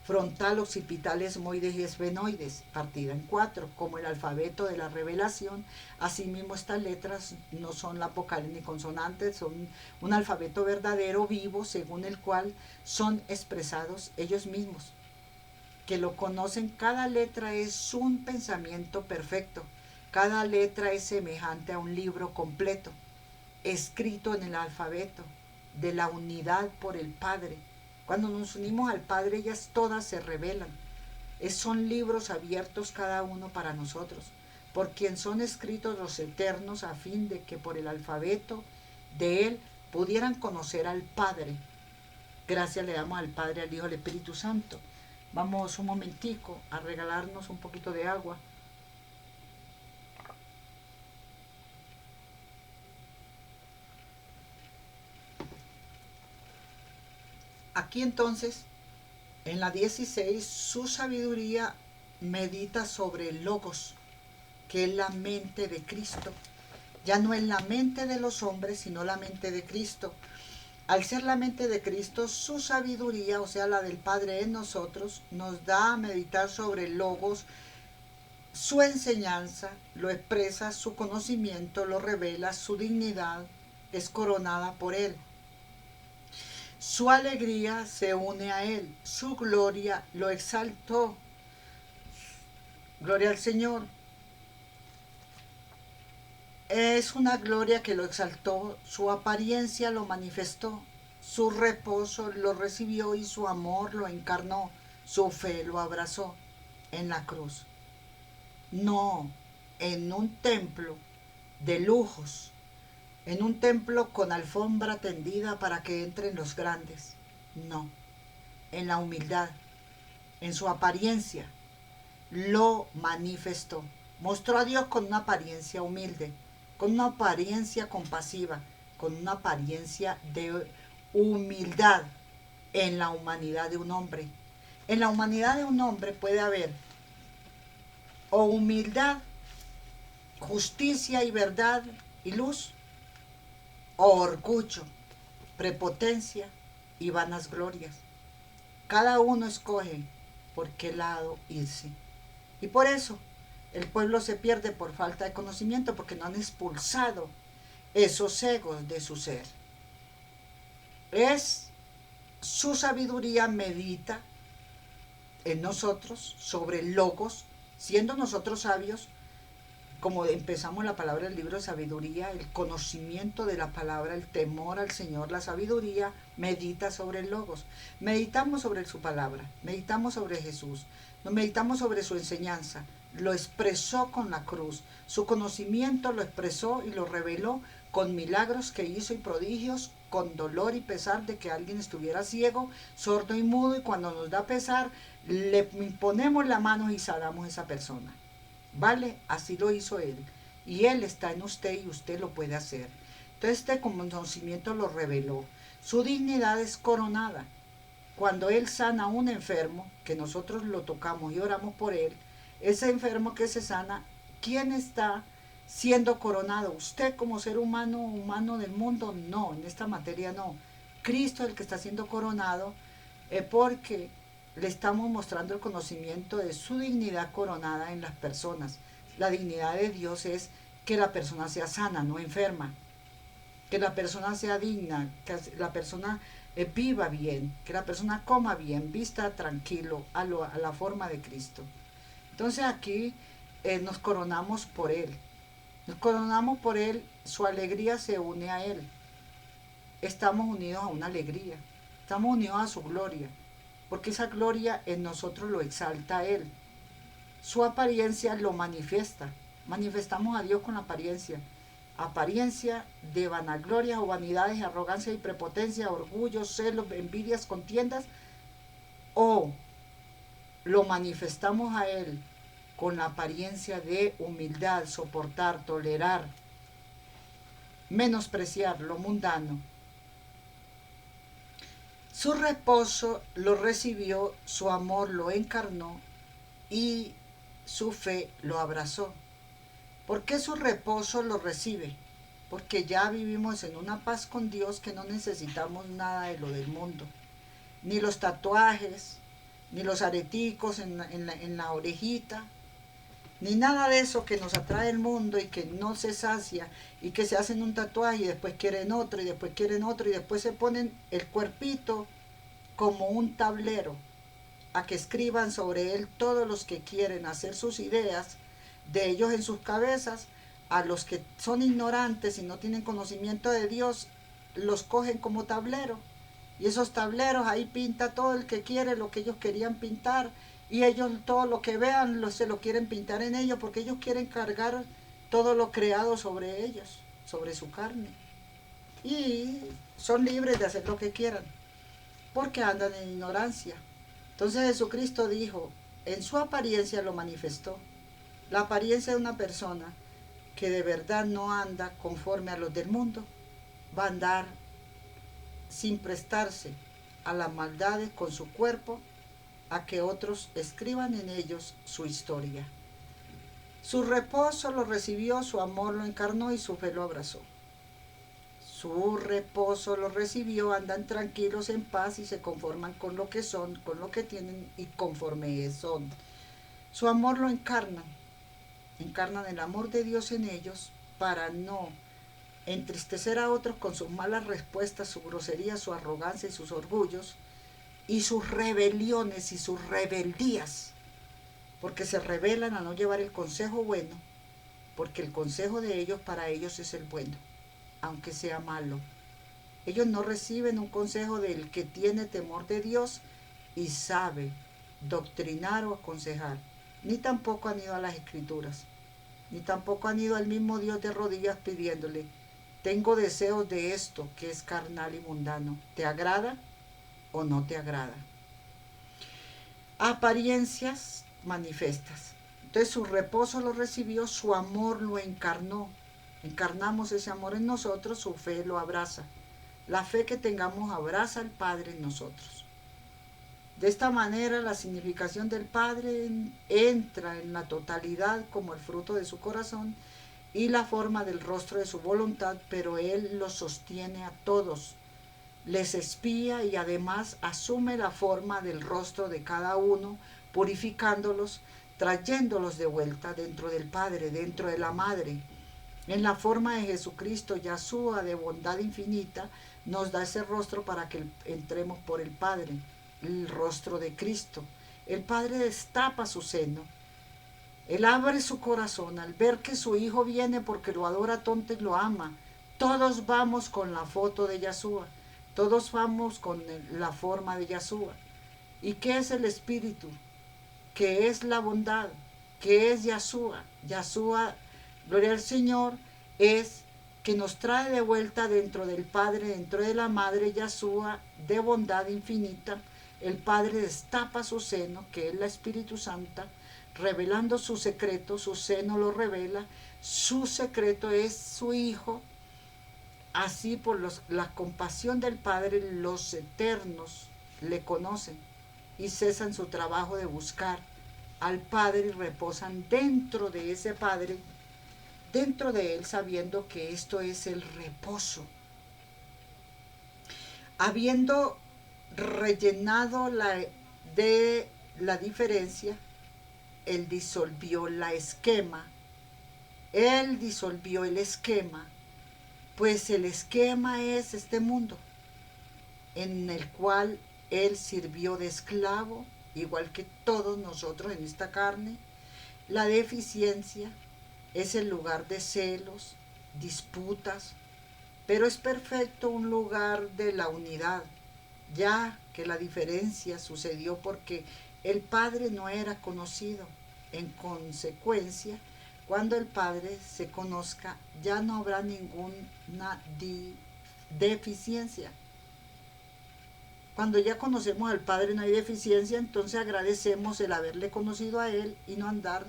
frontal, occipital, esmoides y esfenoides, partida en 4, como el alfabeto de la revelación. Asimismo, estas letras no son las vocales ni consonantes, son un alfabeto verdadero, vivo, según el cual son expresados ellos mismos, que lo conocen. Cada letra es un pensamiento perfecto, cada letra es semejante a un libro completo, escrito en el alfabeto de la unidad por el Padre. Cuando nos unimos al Padre, ellas todas se revelan. Son libros abiertos cada uno para nosotros, por quien son escritos los eternos, a fin de que por el alfabeto de Él pudieran conocer al Padre. Gracias le damos al Padre, al Hijo, al Espíritu Santo. Vamos un momentico a regalarnos un poquito de agua. Aquí entonces, en la 16, su sabiduría medita sobre el Logos, que es la mente de Cristo. Ya no es la mente de los hombres, sino la mente de Cristo. Al ser la mente de Cristo, su sabiduría, o sea, la del Padre en nosotros, nos da a meditar sobre el Logos. Su enseñanza lo expresa, su conocimiento lo revela, su dignidad es coronada por Él. Su alegría se une a Él, su gloria lo exaltó. Gloria al Señor. Es una gloria que lo exaltó, su apariencia lo manifestó, su reposo lo recibió y su amor lo encarnó, su fe lo abrazó en la cruz. No en un templo de lujos, en un templo con alfombra tendida para que entren los grandes. No, en la humildad, en su apariencia, lo manifestó. Mostró a Dios con una apariencia humilde, con una apariencia compasiva, con una apariencia de humildad en la humanidad de un hombre. En la humanidad de un hombre puede haber o humildad, justicia y verdad y luz, o orgullo, prepotencia y vanas glorias. Cada uno escoge por qué lado irse. Y por eso el pueblo se pierde por falta de conocimiento, porque no han expulsado esos egos de su ser. Es su sabiduría medita en nosotros sobre logos, siendo nosotros sabios, como empezamos la palabra del libro de sabiduría, el conocimiento de la palabra, el temor al Señor, la sabiduría medita sobre el logos. Meditamos sobre su palabra, meditamos sobre Jesús, nos meditamos sobre su enseñanza, lo expresó con la cruz, su conocimiento lo expresó y lo reveló con milagros que hizo y prodigios, con dolor y pesar de que alguien estuviera ciego, sordo y mudo, y cuando nos da pesar, le imponemos la mano y sanamos a esa persona. ¿Vale? Así lo hizo Él. Y Él está en usted y usted lo puede hacer. Entonces este conocimiento lo reveló. Su dignidad es coronada. Cuando Él sana a un enfermo, que nosotros lo tocamos y oramos por Él, ese enfermo que se sana, ¿quién está siendo coronado? ¿Usted como ser humano, humano del mundo? No, en esta materia no. Cristo es el que está siendo coronado, porque le estamos mostrando el conocimiento de su dignidad coronada en las personas. La dignidad de Dios es que la persona sea sana, no enferma, que la persona sea digna, que la persona viva bien, que la persona coma bien, vista tranquilo a la forma de Cristo. Entonces aquí nos coronamos por Él. Nos coronamos por Él, su alegría se une a Él. Estamos unidos a una alegría, estamos unidos a su gloria, porque esa gloria en nosotros lo exalta a Él. Su apariencia lo manifiesta. Manifestamos a Dios con la apariencia. Apariencia de vanagloria o vanidades, arrogancia y prepotencia, orgullo, celos, envidias, contiendas, o lo manifestamos a Él con la apariencia de humildad, soportar, tolerar, menospreciar lo mundano. Su reposo lo recibió, su amor lo encarnó y su fe lo abrazó. ¿Por qué su reposo lo recibe? Porque ya vivimos en una paz con Dios que no necesitamos nada de lo del mundo. Ni los tatuajes, ni los areticos en la orejita, ni nada de eso que nos atrae el mundo y que no se sacia y que se hacen un tatuaje y después quieren otro y después quieren otro y después se ponen el cuerpito como un tablero a que escriban sobre él todos los que quieren hacer sus ideas de ellos en sus cabezas. A los que son ignorantes y no tienen conocimiento de Dios los cogen como tablero y esos tableros ahí pinta todo el que quiere lo que ellos querían pintar y ellos todo lo que vean se lo quieren pintar en ellos porque ellos quieren cargar todo lo creado sobre ellos, sobre su carne, y son libres de hacer lo que quieran porque andan en ignorancia. Entonces Jesucristo dijo, en su apariencia lo manifestó, la apariencia de una persona que de verdad no anda conforme a los del mundo, va a andar sin prestarse a las maldades con su cuerpo, a que otros escriban en ellos su historia. Su reposo lo recibió, su amor lo encarnó y su fe lo abrazó. Su reposo lo recibió, andan tranquilos en paz y se conforman con lo que son, con lo que tienen y conforme son. Su amor lo encarnan el amor de Dios en ellos para no entristecer a otros con sus malas respuestas, su grosería, su arrogancia y sus orgullos y sus rebeliones y sus rebeldías, porque se rebelan a no llevar el consejo bueno, porque el consejo de ellos para ellos es el bueno, aunque sea malo. Ellos no reciben un consejo del que tiene temor de Dios y sabe doctrinar o aconsejar, ni tampoco han ido a las escrituras, ni tampoco han ido al mismo Dios de rodillas pidiéndole, tengo deseos de esto que es carnal y mundano, ¿te agrada o no te agrada? Apariencias manifiestas. Entonces su reposo lo recibió, su amor lo encarnó. Encarnamos ese amor en nosotros, su fe lo abraza. La fe que tengamos abraza al Padre en nosotros. De esta manera la significación del Padre entra en la totalidad como el fruto de su corazón y la forma del rostro de su voluntad, pero Él los sostiene a todos, les espía y además asume la forma del rostro de cada uno, purificándolos, trayéndolos de vuelta dentro del Padre, dentro de la Madre. En la forma de Jesucristo, Yahshua, de bondad infinita, nos da ese rostro para que entremos por el Padre, el rostro de Cristo. El Padre destapa su seno, Él abre su corazón al ver que su Hijo viene porque lo adora tanto y lo ama. Todos vamos con la foto de Yahshua, todos vamos con la forma de Yahshua. ¿Y qué es el Espíritu? ¿Qué es la bondad? ¿Qué es Yahshua? Yahshua, gloria al Señor, es que nos trae de vuelta dentro del Padre, dentro de la Madre Yahshua, de bondad infinita. El Padre destapa su seno, que es la Espíritu Santa, revelando su secreto, su seno lo revela, su secreto es su Hijo. Así por la compasión del Padre, los eternos le conocen y cesan su trabajo de buscar al Padre y reposan dentro de ese Padre, dentro de Él, sabiendo que esto es el reposo. Habiendo rellenado de la diferencia, Él disolvió la esquema, Él disolvió el esquema, pues el esquema es este mundo, en el cual Él sirvió de esclavo, igual que todos nosotros en esta carne, la deficiencia, es el lugar de celos, disputas, pero es perfecto un lugar de la unidad, ya que la diferencia sucedió porque el Padre no era conocido. En consecuencia, cuando el Padre se conozca, ya no habrá ninguna deficiencia. Cuando ya conocemos al Padre no hay deficiencia, entonces agradecemos el haberle conocido a Él y no andar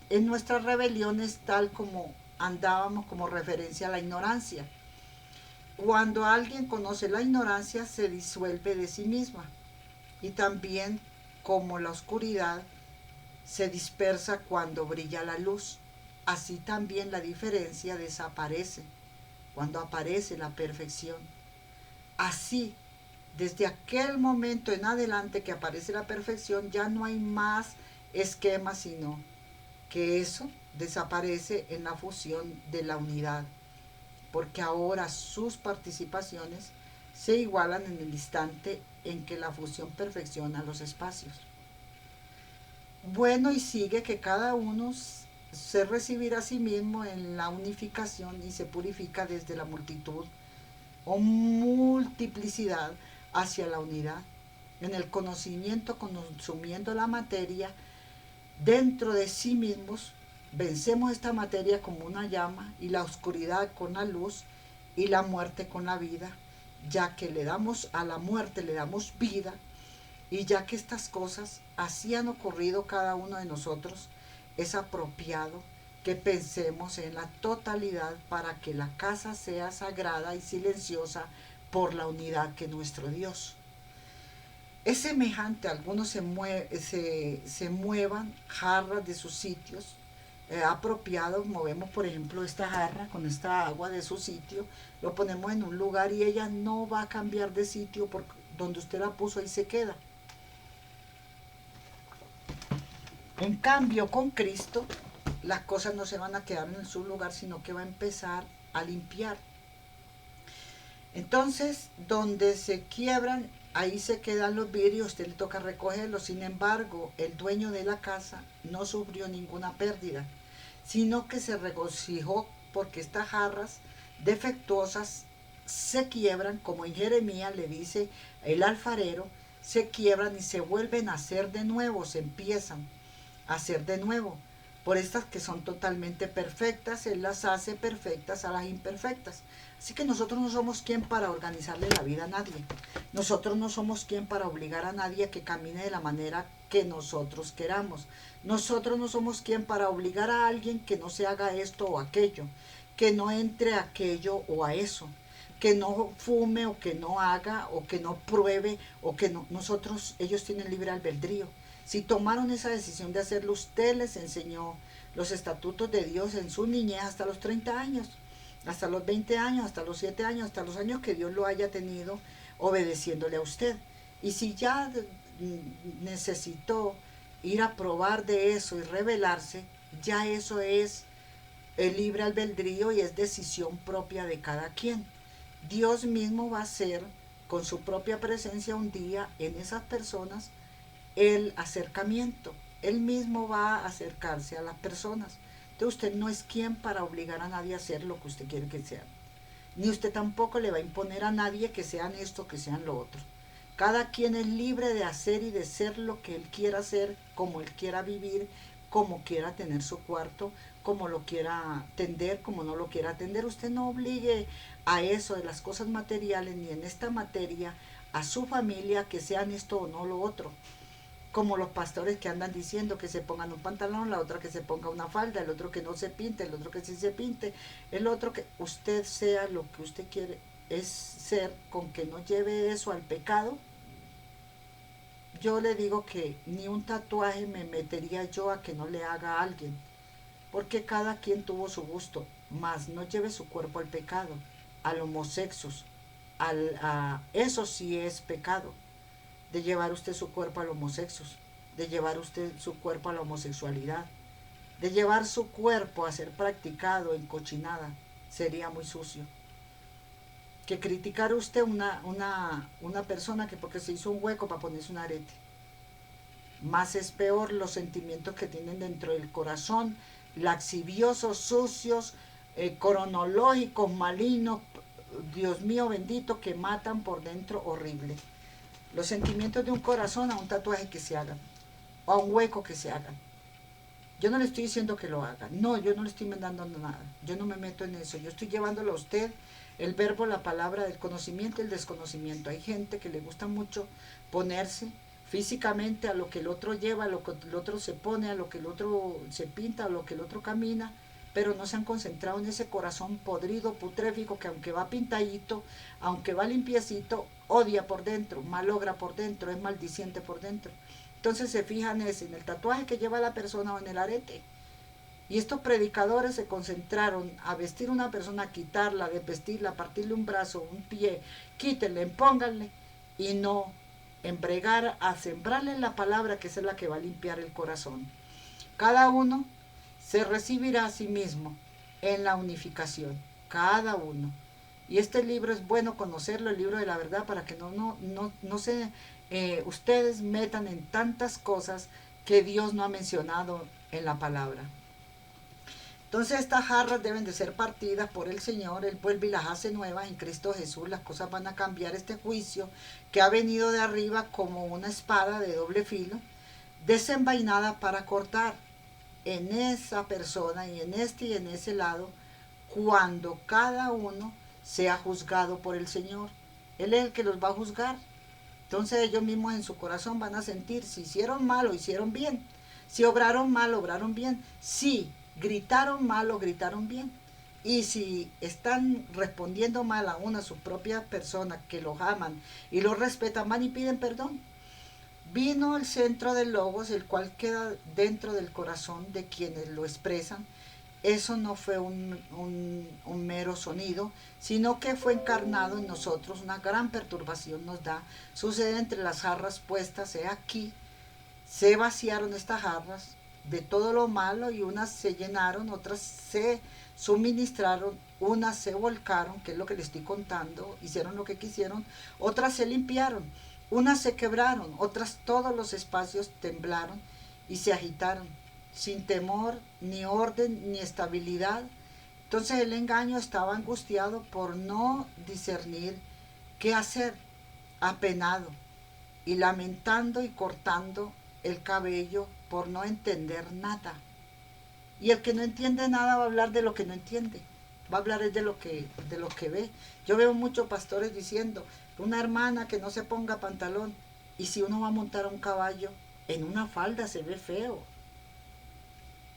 en nuestras rebeliones tal como andábamos, como referencia a la ignorancia. Cuando alguien conoce la ignorancia, se disuelve de sí misma. Y también como la oscuridad se dispersa cuando brilla la luz, así también la diferencia desaparece cuando aparece la perfección. Así, desde aquel momento en adelante que aparece la perfección, ya no hay más esquema, sino que eso desaparece en la fusión de la unidad, porque ahora sus participaciones se igualan en el instante en que la fusión perfecciona los espacios. Bueno, y sigue que cada uno se recibirá a sí mismo en la unificación y se purifica desde la multitud o multiplicidad hacia la unidad. En el conocimiento, consumiendo la materia dentro de sí mismos, vencemos esta materia como una llama y la oscuridad con la luz y la muerte con la vida, ya que le damos a la muerte, le damos vida, y ya que estas cosas así han ocurrido cada uno de nosotros, es apropiado que pensemos en la totalidad para que la casa sea sagrada y silenciosa por la unidad que nuestro Dios. Es semejante, algunos se muevan jarras de sus sitios apropiados, movemos por ejemplo esta jarra con esta agua de su sitio, lo ponemos en un lugar y ella no va a cambiar de sitio porque donde usted la puso ahí se queda. En cambio, con Cristo, las cosas no se van a quedar en su lugar, sino que va a empezar a limpiar. Entonces, donde se quiebran, ahí se quedan los vidrios, usted le toca recogerlos. Sin embargo, el dueño de la casa no sufrió ninguna pérdida, sino que se regocijó porque estas jarras defectuosas se quiebran, como en Jeremías le dice el alfarero, se quiebran y se vuelven a hacer de nuevo, se empiezan hacer de nuevo. Por estas que son totalmente perfectas, Él las hace perfectas a las imperfectas. Así que nosotros no somos quien para organizarle la vida a nadie. Nosotros no somos quien para obligar a nadie a que camine de la manera que nosotros queramos. Nosotros no somos quien para obligar a alguien que no se haga esto o aquello, que no entre a aquello o a eso, que no fume o que no haga o que no pruebe o que no. Nosotros, ellos tienen libre albedrío. Si tomaron esa decisión de hacerlo, usted les enseñó los estatutos de Dios en su niñez hasta los 30 años, hasta los 20 años, hasta los 7 años, hasta los años que Dios lo haya tenido obedeciéndole a usted. Y si ya necesitó ir a probar de eso y rebelarse, ya eso es el libre albedrío y es decisión propia de cada quien. Dios mismo va a hacer con su propia presencia un día en esas personas el acercamiento. Él mismo va a acercarse a las personas. Entonces usted no es quien para obligar a nadie a hacer lo que usted quiere que sean. Ni usted tampoco le va a imponer a nadie que sean esto, que sean lo otro. Cada quien es libre de hacer y de ser lo que él quiera hacer, como él quiera vivir, como quiera tener su cuarto, como lo quiera atender, como no lo quiera atender. Usted no obligue a eso de las cosas materiales, ni en esta materia, a su familia que sean esto o no lo otro. Como los pastores que andan diciendo que se pongan un pantalón, la otra que se ponga una falda, el otro que no se pinte, el otro que sí se pinte, el otro que usted sea lo que usted quiere es ser, con que no lleve eso al pecado. Yo le digo que ni un tatuaje me metería yo a que no le haga a alguien, porque cada quien tuvo su gusto, mas no lleve su cuerpo al pecado, al homosexos, eso sí es pecado, de llevar usted su cuerpo al homosexos, de llevar usted su cuerpo a la homosexualidad, de llevar su cuerpo a ser practicado en cochinada, sería muy sucio. Que criticar usted una persona que porque se hizo un hueco para ponerse un arete. Más es peor los sentimientos que tienen dentro del corazón laxiviosos, sucios, cronológicos, malignos, Dios mío bendito, que matan por dentro horrible. Los sentimientos de un corazón a un tatuaje que se hagan, o a un hueco que se hagan. Yo no le estoy diciendo que lo haga, no, yo no le estoy mandando nada, yo no me meto en eso, yo estoy llevándolo a usted el verbo, la palabra del conocimiento y el desconocimiento. Hay gente que le gusta mucho ponerse físicamente a lo que el otro lleva, a lo que el otro se pone, a lo que el otro se pinta, a lo que el otro camina, pero no se han concentrado en ese corazón podrido, putréfico, que aunque va pintadito, aunque va limpiecito, odia por dentro, malogra por dentro, es maldiciente por dentro. Entonces se fijan en el tatuaje que lleva la persona o en el arete. Y estos predicadores se concentraron a vestir a una persona, a quitarla, desvestirla, partirle un brazo, un pie, quítenle, pónganle, y no en bregar a sembrarle la palabra, que es la que va a limpiar el corazón. Cada uno se recibirá a sí mismo en la unificación, cada uno. Y este libro es bueno conocerlo, el libro de la verdad, para que no se ustedes metan en tantas cosas que Dios no ha mencionado en la palabra. Entonces estas jarras deben de ser partidas por el Señor, Él vuelve y las hace nuevas en Cristo Jesús, las cosas van a cambiar. Este juicio que ha venido de arriba como una espada de doble filo, desenvainada para cortar en esa persona y en este y en ese lado, cuando cada uno sea juzgado por el Señor. Él es el que los va a juzgar. Entonces ellos mismos en su corazón van a sentir si hicieron mal o hicieron bien, si obraron mal, obraron bien, si gritaron mal o gritaron bien. Y si están respondiendo mal a una su propia persona que los aman y los respetan, van y piden perdón. Vino el centro del logos, el cual queda dentro del corazón de quienes lo expresan. Eso no fue un mero sonido, sino que fue encarnado en nosotros. Una gran perturbación nos da. Sucede entre las jarras puestas, aquí. Se vaciaron estas jarras de todo lo malo y unas se llenaron, otras se suministraron, unas se volcaron, que es lo que les estoy contando, hicieron lo que quisieron, otras se limpiaron, unas se quebraron, otras todos los espacios temblaron y se agitaron, sin temor, ni orden, ni estabilidad. Entonces el engaño estaba angustiado por no discernir qué hacer, apenado y lamentando y cortando el cabello por no entender nada. Y el que no entiende nada va a hablar de lo que no entiende, va a hablar de lo que ve. Yo veo muchos pastores diciendo, una hermana que no se ponga pantalón, y si uno va a montar a un caballo en una falda se ve feo,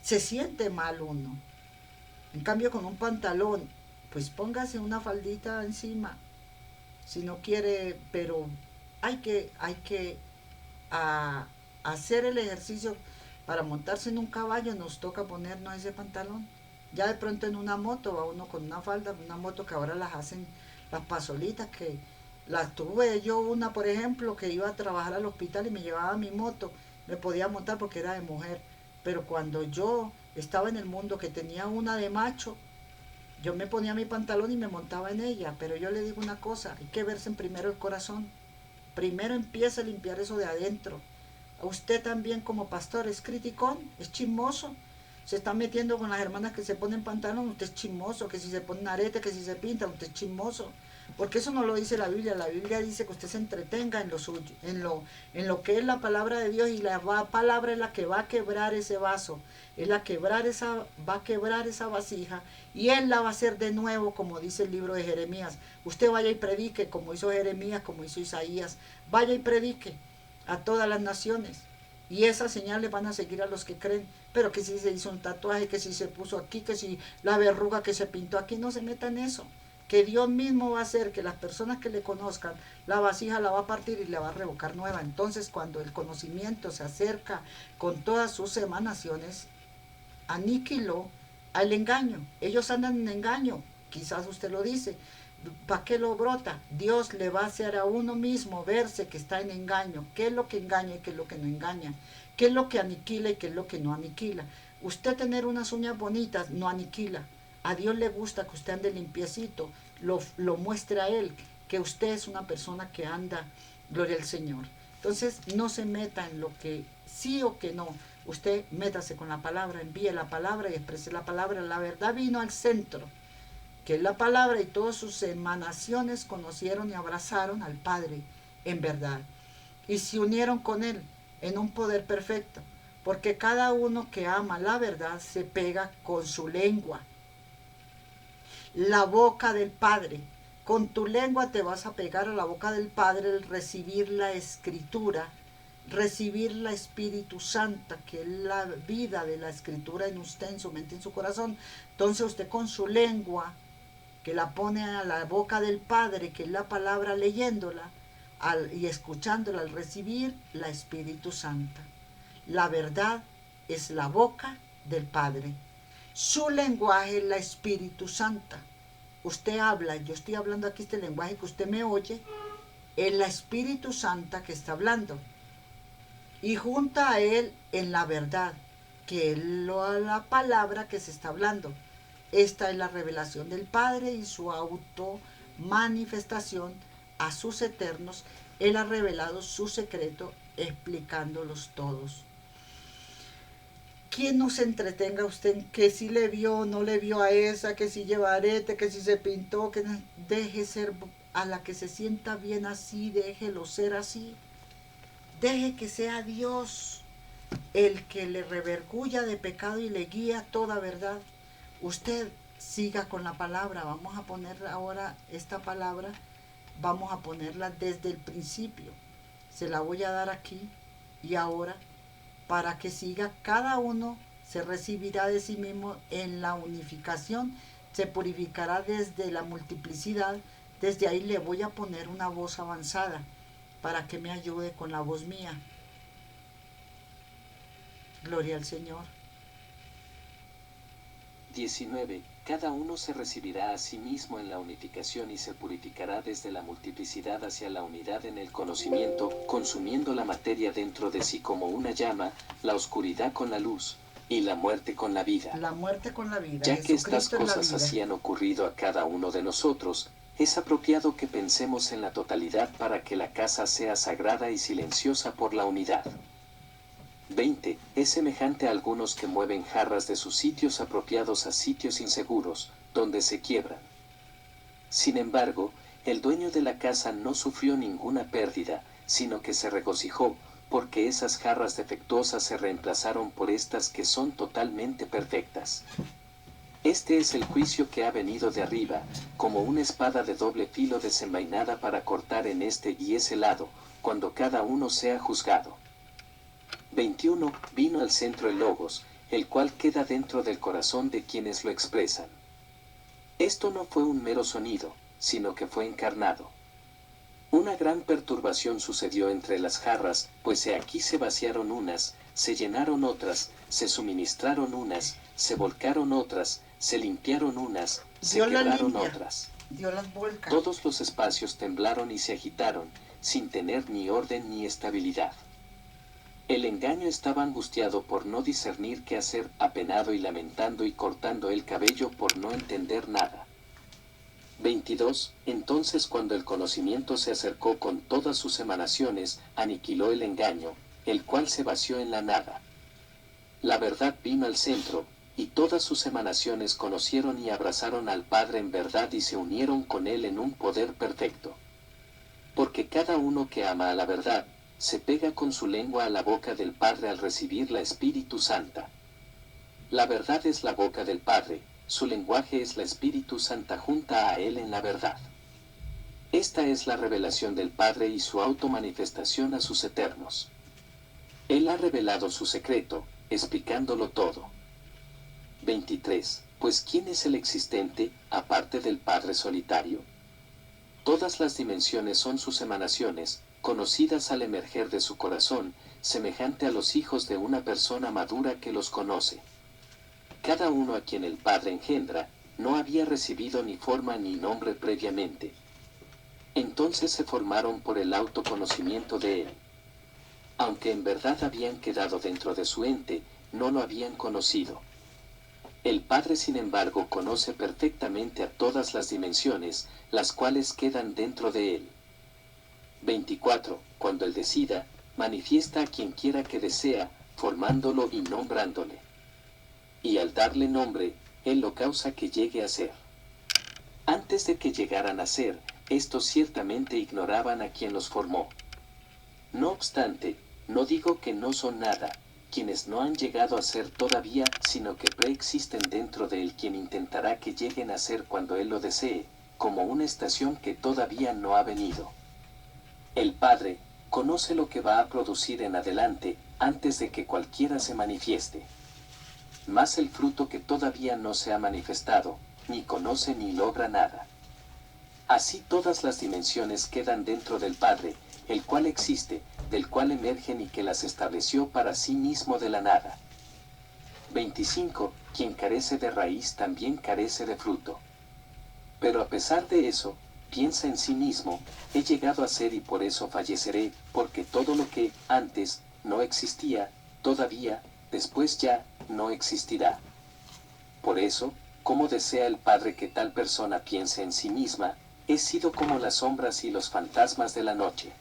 se siente mal uno. En cambio con un pantalón, pues póngase una faldita encima, si no quiere, pero hay que hacer el ejercicio. Para montarse en un caballo nos toca ponernos ese pantalón. Ya de pronto en una moto va uno con una falda, una moto que ahora las hacen las pasolitas, que las tuve yo una, por ejemplo, que iba a trabajar al hospital y me llevaba mi moto, me podía montar porque era de mujer, pero cuando yo estaba en el mundo que tenía una de macho, yo me ponía mi pantalón y me montaba en ella. Pero yo le digo una cosa, hay que verse en primero el corazón, primero empieza a limpiar eso de adentro. Usted también como pastor es criticón, es chismoso, se está metiendo con las hermanas que se ponen pantalón, usted es chismoso, que si se pone arete, que si se pinta, usted es chismoso, porque eso no lo dice la Biblia dice que usted se entretenga en lo suyo, en lo que es la palabra de Dios, y la palabra es la que va a quebrar ese vaso, es la va a quebrar esa vasija, y Él la va a hacer de nuevo, como dice el libro de Jeremías. Usted vaya y predique, como hizo Jeremías, como hizo Isaías, vaya y predique a todas las naciones, y esas señales van a seguir a los que creen. Pero que si se hizo un tatuaje, que si se puso aquí, que si la verruga que se pintó aquí, no se meta en eso, que Dios mismo va a hacer que las personas que le conozcan, la vasija la va a partir y la va a revocar nueva. Entonces cuando el conocimiento se acerca con todas sus emanaciones, aniquiló al engaño. Ellos andan en engaño, quizás usted lo dice. ¿Para qué lo brota? Dios le va a hacer a uno mismo verse que está en engaño. ¿Qué es lo que engaña y qué es lo que no engaña? ¿Qué es lo que aniquila y qué es lo que no aniquila? Usted tener unas uñas bonitas no aniquila. A Dios le gusta que usted ande limpiecito. Lo muestre a Él, que usted es una persona que anda, gloria al Señor. Entonces no se meta en lo que sí o que no. Usted métase con la palabra, envíe la palabra y exprese la palabra. La verdad vino al centro, que es la palabra, y todas sus emanaciones conocieron y abrazaron al Padre en verdad. Y se unieron con Él en un poder perfecto, porque cada uno que ama la verdad se pega con su lengua. La boca del Padre. Con tu lengua te vas a pegar a la boca del Padre el recibir la escritura, recibir la Espíritu Santa, que es la vida de la escritura en usted, en su mente, en su corazón. Entonces usted con su lengua, que la pone a la boca del Padre, que es la palabra, leyéndola y escuchándola, al recibir la Espíritu Santa. La verdad es la boca del Padre. Su lenguaje es la Espíritu Santa. Usted habla, yo estoy hablando aquí este lenguaje que usted me oye, es la Espíritu Santa que está hablando. Y junta a Él en la verdad, que es la palabra que se está hablando. Esta es la revelación del Padre y su automanifestación a sus eternos. Él ha revelado su secreto explicándolos todos. ¿Quién nos entretenga a usted que si le vio, no le vio a esa, que si lleva arete, que si se pintó, que deje ser a la que se sienta bien así, déjelo ser así. Deje que sea Dios el que le revergulla de pecado y le guía toda verdad. Usted siga con la palabra. Vamos a poner ahora esta palabra, vamos a ponerla desde el principio. Se la voy a dar aquí y ahora, para que siga. Cada uno se recibirá de sí mismo en la unificación, se purificará desde la multiplicidad. Desde ahí le voy a poner una voz avanzada para que me ayude con la voz mía. Gloria al Señor. 19. Cada uno se recibirá a sí mismo en la unificación y se purificará desde la multiplicidad hacia la unidad en el conocimiento, consumiendo la materia dentro de sí como una llama, la oscuridad con la luz, y la muerte con la vida. La muerte con la vida. Ya que estas cosas así han ocurrido a cada uno de nosotros, es apropiado que pensemos en la totalidad para que la casa sea sagrada y silenciosa por la unidad. 20. Es semejante a algunos que mueven jarras de sus sitios apropiados a sitios inseguros, donde se quiebran. Sin embargo, el dueño de la casa no sufrió ninguna pérdida, sino que se regocijó, porque esas jarras defectuosas se reemplazaron por estas que son totalmente perfectas. Este es el juicio que ha venido de arriba, como una espada de doble filo desenvainada para cortar en este y ese lado, cuando cada uno sea juzgado. 21. Vino al centro el Logos, el cual queda dentro del corazón de quienes lo expresan. Esto no fue un mero sonido, sino que fue encarnado. Una gran perturbación sucedió entre las jarras, pues aquí se vaciaron unas, se llenaron otras, se suministraron unas, se volcaron otras, se limpiaron unas, se quebraron otras. Todos los espacios temblaron y se agitaron, sin tener ni orden ni estabilidad. El engaño estaba angustiado por no discernir qué hacer, apenado y lamentando y cortando el cabello por no entender nada. 22. Entonces cuando el conocimiento se acercó con todas sus emanaciones, aniquiló el engaño, el cual se vació en la nada. La verdad vino al centro, y todas sus emanaciones conocieron y abrazaron al Padre en verdad y se unieron con Él en un poder perfecto. Porque cada uno que ama a la verdad, se pega con su lengua a la boca del Padre al recibir la Espíritu Santa. La verdad es la boca del Padre, su lenguaje es la Espíritu Santa junta a Él en la verdad. Esta es la revelación del Padre y su automanifestación a sus eternos. Él ha revelado su secreto, explicándolo todo. 23. Pues ¿quién es el existente, aparte del Padre solitario? Todas las dimensiones son sus emanaciones, conocidas al emerger de su corazón, semejante a los hijos de una persona madura que los conoce. Cada uno a quien el Padre engendra, no había recibido ni forma ni nombre previamente. Entonces se formaron por el autoconocimiento de Él. Aunque en verdad habían quedado dentro de su ente, no lo habían conocido. El Padre, sin embargo, conoce perfectamente a todas las dimensiones, las cuales quedan dentro de Él. 24. Cuando Él decida, manifiesta a quien quiera que desea, formándolo y nombrándole. Y al darle nombre, Él lo causa que llegue a ser. Antes de que llegaran a ser, estos ciertamente ignoraban a quien los formó. No obstante, no digo que no son nada, quienes no han llegado a ser todavía, sino que preexisten dentro de Él, quien intentará que lleguen a ser cuando Él lo desee, como una estación que todavía no ha venido. El Padre conoce lo que va a producir en adelante, antes de que cualquiera se manifieste. Mas el fruto que todavía no se ha manifestado, ni conoce ni logra nada. Así todas las dimensiones quedan dentro del Padre, el cual existe, del cual emergen y que las estableció para sí mismo de la nada. 25. Quien carece de raíz también carece de fruto. Pero a pesar de eso, piensa en sí mismo, he llegado a ser y por eso falleceré, porque todo lo que antes no existía, todavía, después ya, no existirá. Por eso, como desea el Padre que tal persona piense en sí misma, he sido como las sombras y los fantasmas de la noche.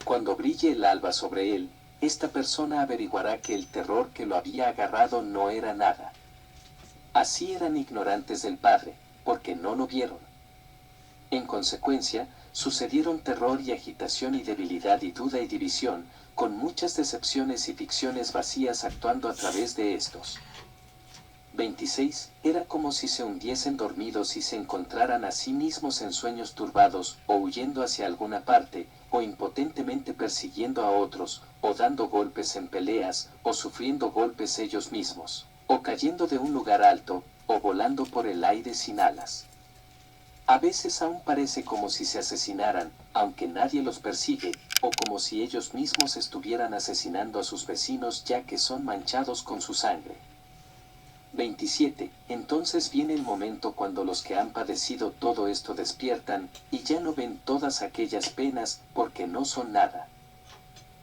Cuando brille el alba sobre él, esta persona averiguará que el terror que lo había agarrado no era nada. Así eran ignorantes del Padre, porque no lo vieron. En consecuencia, sucedieron terror y agitación y debilidad y duda y división, con muchas decepciones y ficciones vacías actuando a través de estos. 26. Era como si se hundiesen dormidos y se encontraran a sí mismos en sueños turbados, o huyendo hacia alguna parte, o impotentemente persiguiendo a otros, o dando golpes en peleas, o sufriendo golpes ellos mismos, o cayendo de un lugar alto, o volando por el aire sin alas. A veces aún parece como si se asesinaran, aunque nadie los persigue, o como si ellos mismos estuvieran asesinando a sus vecinos ya que son manchados con su sangre. 27. Entonces viene el momento cuando los que han padecido todo esto despiertan, y ya no ven todas aquellas penas, porque no son nada.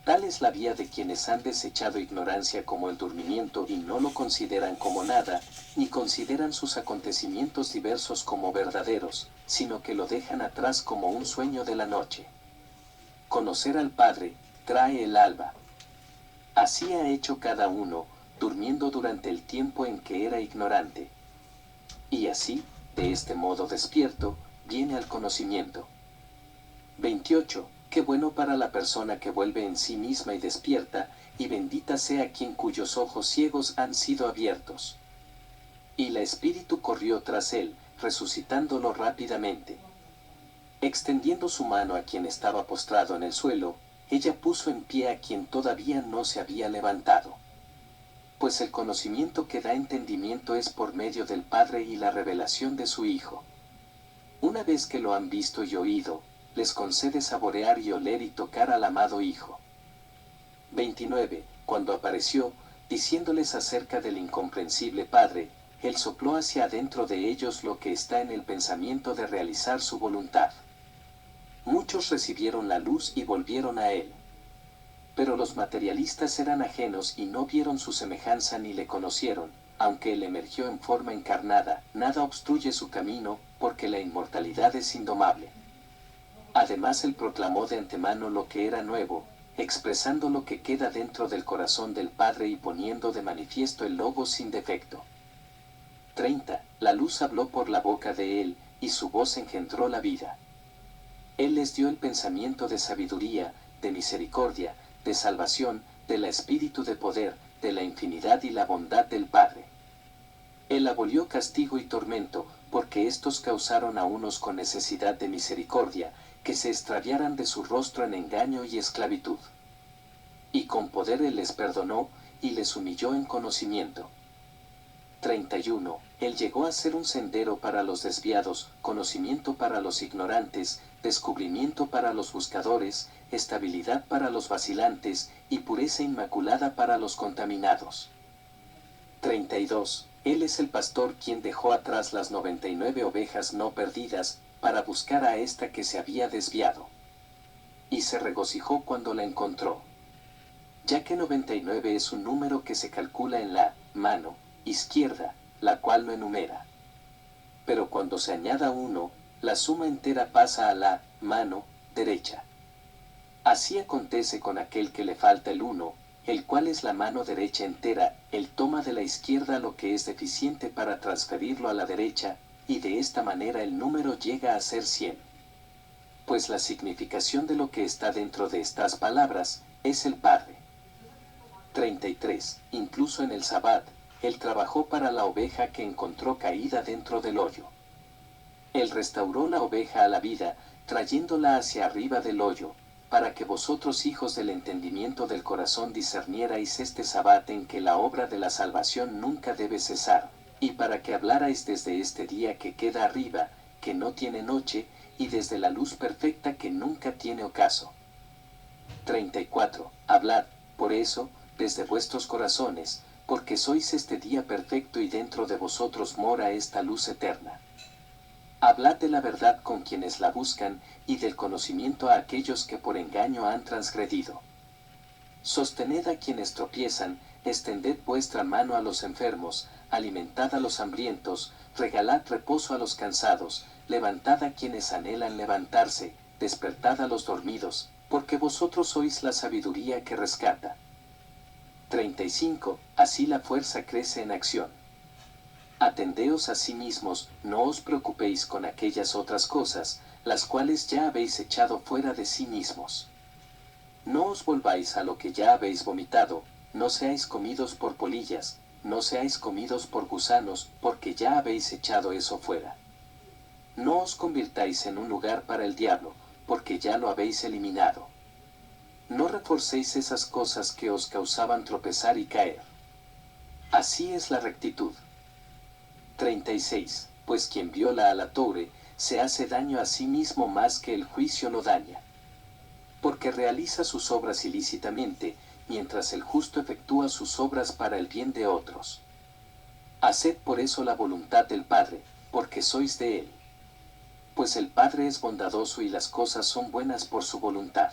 Tal es la vía de quienes han desechado ignorancia como el dormimiento y no lo consideran como nada, ni consideran sus acontecimientos diversos como verdaderos, sino que lo dejan atrás como un sueño de la noche. Conocer al Padre trae el alba. Así ha hecho cada uno, durmiendo durante el tiempo en que era ignorante. Y así, de este modo despierto, viene al conocimiento. 28. Qué bueno para la persona que vuelve en sí misma y despierta, y bendita sea quien cuyos ojos ciegos han sido abiertos. Y la espíritu corrió tras él, resucitándolo rápidamente. Extendiendo su mano a quien estaba postrado en el suelo, ella puso en pie a quien todavía no se había levantado. Pues el conocimiento que da entendimiento es por medio del Padre y la revelación de su Hijo. Una vez que lo han visto y oído, les concede saborear y oler y tocar al amado Hijo. 29. Cuando apareció, diciéndoles acerca del incomprensible Padre, Él sopló hacia adentro de ellos lo que está en el pensamiento de realizar su voluntad. Muchos recibieron la luz y volvieron a Él. Pero los materialistas eran ajenos y no vieron su semejanza ni le conocieron, aunque Él emergió en forma encarnada, nada obstruye su camino, porque la inmortalidad es indomable. Además Él proclamó de antemano lo que era nuevo, expresando lo que queda dentro del corazón del Padre y poniendo de manifiesto el Logos sin defecto. 30. La luz habló por la boca de Él, y su voz engendró la vida. Él les dio el pensamiento de sabiduría, de misericordia, de salvación, del espíritu de poder, de la infinidad y la bondad del Padre. Él abolió castigo y tormento, porque éstos causaron a unos con necesidad de misericordia, que se extraviaran de su rostro en engaño y esclavitud. Y con poder Él les perdonó, y les humilló en conocimiento. 31. Él llegó a ser un sendero para los desviados, conocimiento para los ignorantes, descubrimiento para los buscadores, estabilidad para los vacilantes, y pureza inmaculada para los contaminados. 32. Él es el pastor quien dejó atrás las 99 ovejas no perdidas, para buscar a esta que se había desviado. Y se regocijó cuando la encontró. Ya que 99 es un número que se calcula en la mano izquierda, la cual lo enumera. Pero cuando se añada uno, la suma entera pasa a la mano derecha. Así acontece con aquel que le falta el uno, el cual es la mano derecha entera, él toma de la izquierda lo que es deficiente para transferirlo a la derecha, y de esta manera el número llega a ser 100. Pues la significación de lo que está dentro de estas palabras es el Padre. 33. Incluso en el Sabbat, él trabajó para la oveja que encontró caída dentro del hoyo. Él restauró la oveja a la vida, trayéndola hacia arriba del hoyo, para que vosotros, hijos del entendimiento del corazón, discernierais este Sabbat en que la obra de la salvación nunca debe cesar, y para que hablarais desde este día que queda arriba, que no tiene noche, y desde la luz perfecta que nunca tiene ocaso. 34. Hablad, por eso, desde vuestros corazones, porque sois este día perfecto y dentro de vosotros mora esta luz eterna. Hablad de la verdad con quienes la buscan, y del conocimiento a aquellos que por engaño han transgredido. Sostened a quienes tropiezan, extended vuestra mano a los enfermos, alimentad a los hambrientos, regalad reposo a los cansados, levantad a quienes anhelan levantarse, despertad a los dormidos, porque vosotros sois la sabiduría que rescata. 35. Así la fuerza crece en acción. Atendeos a sí mismos, no os preocupéis con aquellas otras cosas, las cuales ya habéis echado fuera de sí mismos. No os volváis a lo que ya habéis vomitado, no seáis comidos por polillas, no seáis comidos por gusanos, porque ya habéis echado eso fuera. No os convirtáis en un lugar para el diablo, porque ya lo habéis eliminado. No reforcéis esas cosas que os causaban tropezar y caer. Así es la rectitud. 36. Pues quien viola a la Torre, se hace daño a sí mismo más que el juicio lo daña. Porque realiza sus obras ilícitamente, mientras el justo efectúa sus obras para el bien de otros. Haced por eso la voluntad del Padre, porque sois de Él. Pues el Padre es bondadoso y las cosas son buenas por su voluntad.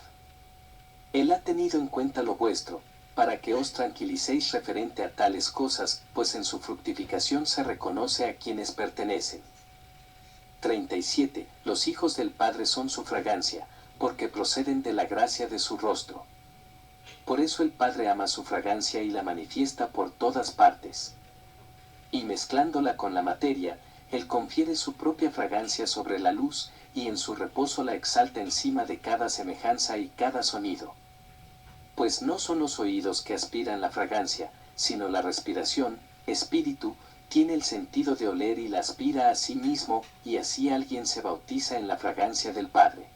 Él ha tenido en cuenta lo vuestro, para que os tranquilicéis referente a tales cosas, pues en su fructificación se reconoce a quienes pertenecen. 37. Los hijos del Padre son su fragancia, porque proceden de la gracia de su rostro. Por eso el Padre ama su fragancia y la manifiesta por todas partes. Y mezclándola con la materia, Él confiere su propia fragancia sobre la luz, y en su reposo la exalta encima de cada semejanza y cada sonido. Pues no son los oídos que aspiran la fragancia, sino la respiración, espíritu, tiene el sentido de oler y la aspira a sí mismo, y así alguien se bautiza en la fragancia del Padre.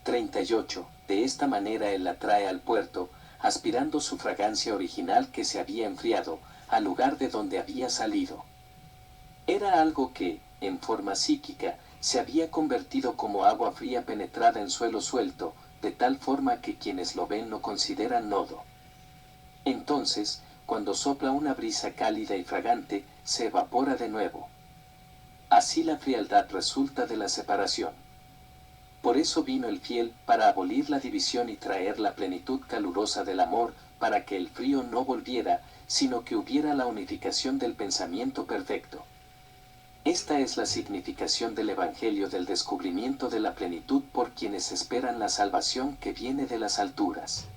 38. De esta manera Él la trae al puerto, aspirando su fragancia original que se había enfriado, al lugar de donde había salido. Era algo que, en forma psíquica, se había convertido como agua fría penetrada en suelo suelto, de tal forma que quienes lo ven lo consideran lodo. Entonces, cuando sopla una brisa cálida y fragante, se evapora de nuevo. Así la frialdad resulta de la separación. Por eso vino el fiel, para abolir la división y traer la plenitud calurosa del amor, para que el frío no volviera, sino que hubiera la unificación del pensamiento perfecto. Esta es la significación del Evangelio del descubrimiento de la plenitud por quienes esperan la salvación que viene de las alturas.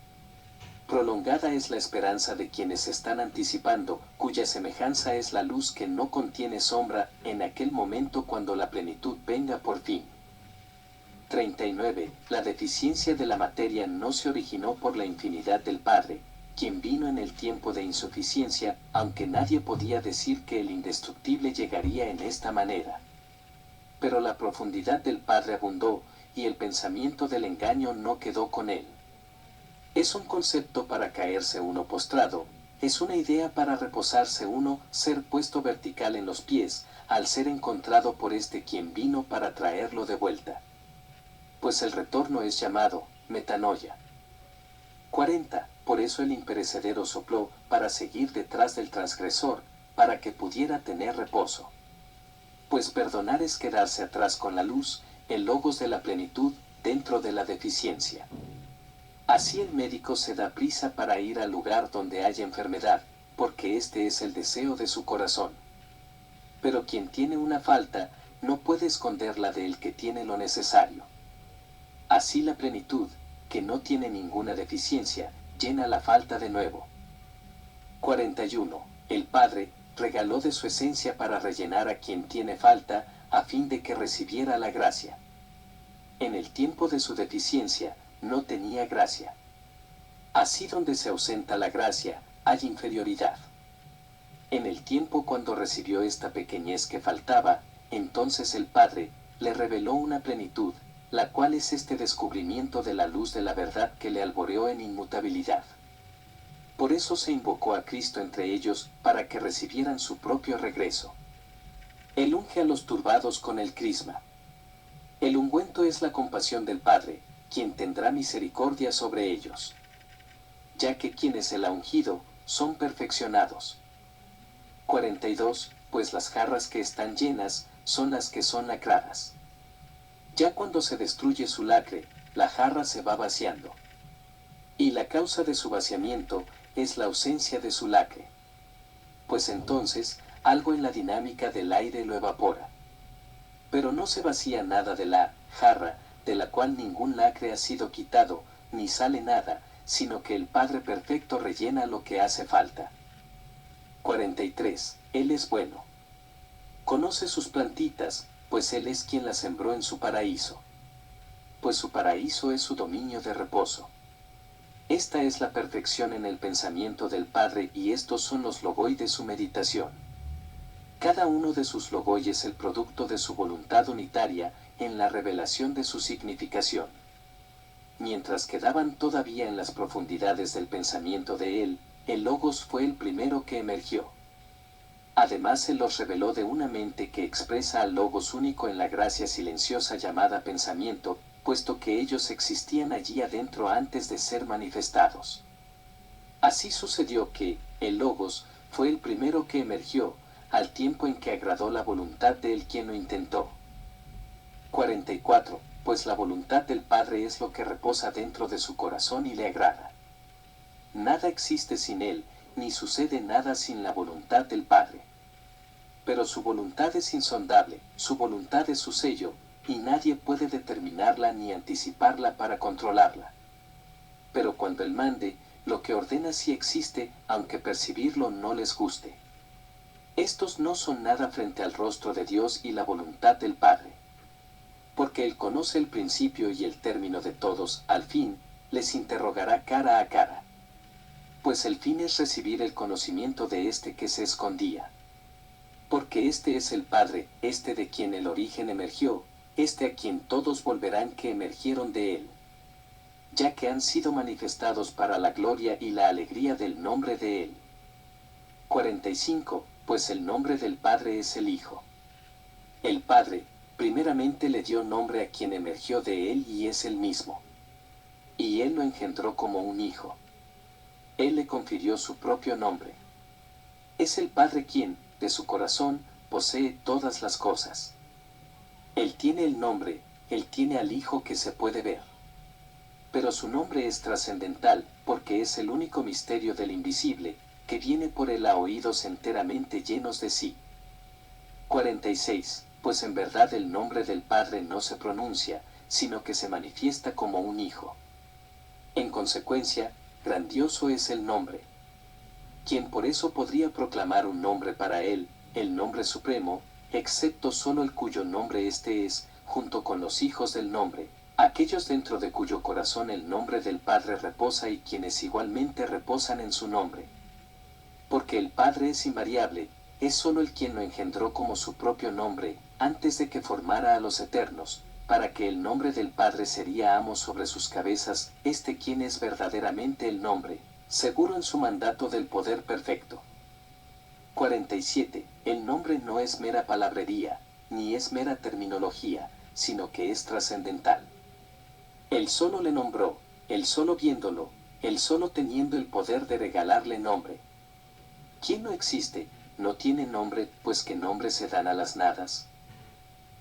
Prolongada es la esperanza de quienes están anticipando, cuya semejanza es la luz que no contiene sombra, en aquel momento cuando la plenitud venga por fin. 39. La deficiencia de la materia no se originó por la infinidad del Padre, quien vino en el tiempo de insuficiencia, aunque nadie podía decir que el indestructible llegaría en esta manera. Pero la profundidad del Padre abundó, y el pensamiento del engaño no quedó con él. Es un concepto para caerse uno postrado, es una idea para reposarse uno, ser puesto vertical en los pies, al ser encontrado por este quien vino para traerlo de vuelta. Pues el retorno es llamado metanoia. 40. Por eso el imperecedero sopló, para seguir detrás del transgresor, para que pudiera tener reposo. Pues perdonar es quedarse atrás con la luz, el logos de la plenitud, dentro de la deficiencia. Así el médico se da prisa para ir al lugar donde haya enfermedad, porque este es el deseo de su corazón. Pero quien tiene una falta, no puede esconderla del que tiene lo necesario. Así la plenitud, que no tiene ninguna deficiencia, llena la falta de nuevo. 41. El Padre regaló de su esencia para rellenar a quien tiene falta, a fin de que recibiera la gracia. En el tiempo de su deficiencia, no tenía gracia. Así donde se ausenta la gracia, hay inferioridad. En el tiempo cuando recibió esta pequeñez que faltaba, entonces el Padre le reveló una plenitud, la cual es este descubrimiento de la luz de la verdad que le alboreó en inmutabilidad. Por eso se invocó a Cristo entre ellos, para que recibieran su propio regreso. Él unge a los turbados con el crisma. El ungüento es la compasión del Padre, quien tendrá misericordia sobre ellos. Ya que quienes Él ha ungido, son perfeccionados. 42. Pues las jarras que están llenas, son las que son lacradas. Ya cuando se destruye su lacre, la jarra se va vaciando. Y la causa de su vaciamiento es la ausencia de su lacre. Pues entonces, algo en la dinámica del aire lo evapora. Pero no se vacía nada de la jarra, de la cual ningún lacre ha sido quitado, ni sale nada, sino que el Padre Perfecto rellena lo que hace falta. 43. Él es bueno. Conoce sus plantitas, pues Él es quien las sembró en su paraíso. Pues su paraíso es su dominio de reposo. Esta es la perfección en el pensamiento del Padre y estos son los logoi de su meditación. Cada uno de sus logoi es el producto de su voluntad unitaria en la revelación de su significación. Mientras quedaban todavía en las profundidades del pensamiento de Él, el Logos fue el primero que emergió. Además se los reveló de una mente que expresa al Logos único en la gracia silenciosa llamada pensamiento, puesto que ellos existían allí adentro antes de ser manifestados. Así sucedió que, el Logos, fue el primero que emergió, al tiempo en que agradó la voluntad de él quien lo intentó. 44. Pues la voluntad del Padre es lo que reposa dentro de su corazón y le agrada. Nada existe sin él, ni sucede nada sin la voluntad del Padre. Pero su voluntad es insondable, su voluntad es su sello, y nadie puede determinarla ni anticiparla para controlarla. Pero cuando Él mande, lo que ordena sí existe, aunque percibirlo no les guste. Estos no son nada frente al rostro de Dios y la voluntad del Padre. Porque Él conoce el principio y el término de todos, al fin, les interrogará cara a cara. Pues el fin es recibir el conocimiento de este que se escondía. Porque este es el Padre, este de quien el origen emergió, este a quien todos volverán que emergieron de él, ya que han sido manifestados para la gloria y la alegría del nombre de él. 45. Pues el nombre del Padre es el Hijo. El Padre, primeramente le dio nombre a quien emergió de él y es el mismo. Y él lo engendró como un hijo. Él le confirió su propio nombre. Es el Padre quien, de su corazón, posee todas las cosas. Él tiene el nombre, Él tiene al Hijo que se puede ver. Pero su nombre es trascendental, porque es el único misterio del invisible, que viene por Él a oídos enteramente llenos de sí. 46. Pues en verdad el nombre del Padre no se pronuncia, sino que se manifiesta como un Hijo. En consecuencia, grandioso es el nombre. Quien por eso podría proclamar un nombre para Él, el nombre supremo, excepto solo el cuyo nombre este es, junto con los hijos del nombre, aquellos dentro de cuyo corazón el nombre del Padre reposa y quienes igualmente reposan en su nombre. Porque el Padre es invariable, es solo el quien lo engendró como su propio nombre, antes de que formara a los eternos, para que el nombre del Padre sería amo sobre sus cabezas, este quien es verdaderamente el nombre, seguro en su mandato del poder perfecto. 47. El nombre no es mera palabrería, ni es mera terminología, sino que es trascendental. Él solo le nombró, él solo viéndolo, él solo teniendo el poder de regalarle nombre. ¿Quién no existe, no tiene nombre, pues que nombre se dan a las nadas?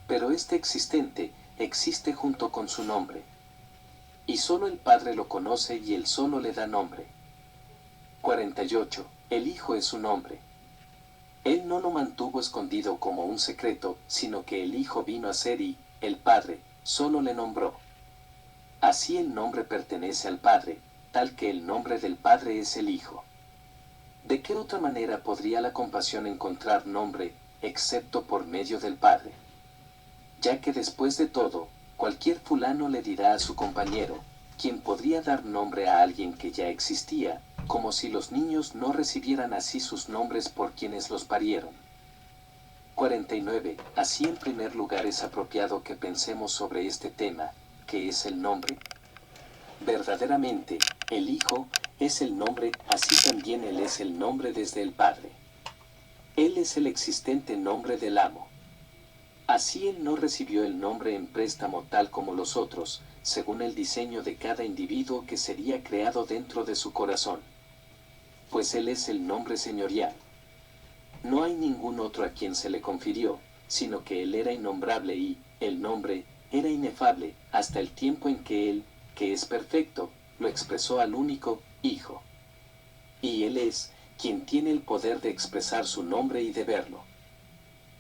Pero este existente, existe junto con su nombre. Y solo el Padre lo conoce y él solo le da nombre. 48. El Hijo es su nombre. Él no lo mantuvo escondido como un secreto, sino que el Hijo vino a ser y, el Padre, solo le nombró. Así el nombre pertenece al Padre, tal que el nombre del Padre es el Hijo. ¿De qué otra manera podría la compasión encontrar nombre, excepto por medio del Padre? Ya que después de todo, cualquier fulano le dirá a su compañero, quien podría dar nombre a alguien que ya existía, como si los niños no recibieran así sus nombres por quienes los parieron. 49. Así en primer lugar es apropiado que pensemos sobre este tema, que es el nombre. Verdaderamente, el Hijo es el nombre, así también Él es el nombre desde el Padre. Él es el existente nombre del amo. Así Él no recibió el nombre en préstamo tal como los otros, según el diseño de cada individuo que sería creado dentro de su corazón. Pues Él es el nombre señorial. No hay ningún otro a quien se le confirió, sino que Él era innombrable y, el nombre, era inefable, hasta el tiempo en que Él, que es perfecto, lo expresó al único Hijo. Y Él es, quien tiene el poder de expresar su nombre y de verlo.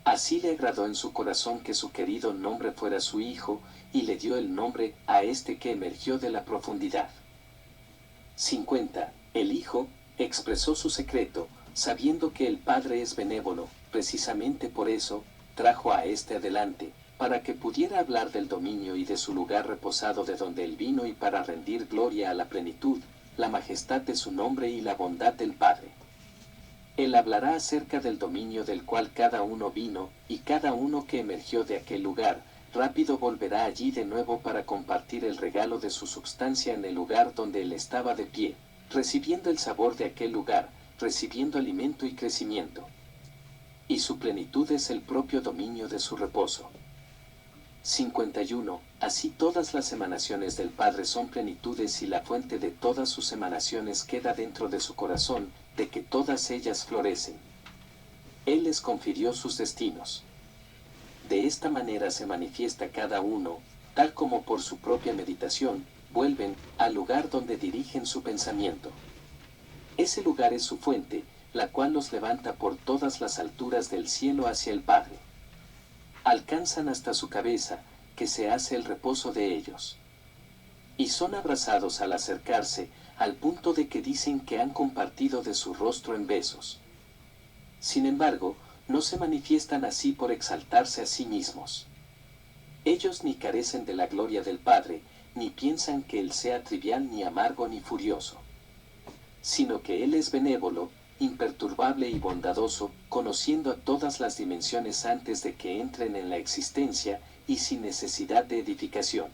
Así le agradó en su corazón que su querido nombre fuera su Hijo, y le dio el nombre a este que emergió de la profundidad. 50. El Hijo expresó su secreto, sabiendo que el Padre es benévolo, precisamente por eso, trajo a este adelante, para que pudiera hablar del dominio y de su lugar reposado de donde él vino y para rendir gloria a la plenitud, la majestad de su nombre y la bondad del Padre. Él hablará acerca del dominio del cual cada uno vino, y cada uno que emergió de aquel lugar, rápido volverá allí de nuevo para compartir el regalo de su substancia en el lugar donde él estaba de pie, recibiendo el sabor de aquel lugar, recibiendo alimento y crecimiento. Y su plenitud es el propio dominio de su reposo. 51. Así todas las emanaciones del Padre son plenitudes y la fuente de todas sus emanaciones queda dentro de su corazón, de que todas ellas florecen. Él les confirió sus destinos. De esta manera se manifiesta cada uno, tal como por su propia meditación, vuelven al lugar donde dirigen su pensamiento. Ese lugar es su fuente, la cual los levanta por todas las alturas del cielo hacia el Padre. Alcanzan hasta su cabeza, que se hace el reposo de ellos. Y son abrazados al acercarse, al punto de que dicen que han compartido de su rostro en besos. Sin embargo, no se manifiestan así por exaltarse a sí mismos. Ellos ni carecen de la gloria del Padre, ni piensan que Él sea trivial ni amargo ni furioso, sino que Él es benévolo, imperturbable y bondadoso, conociendo a todas las dimensiones antes de que entren en la existencia, y sin necesidad de edificación.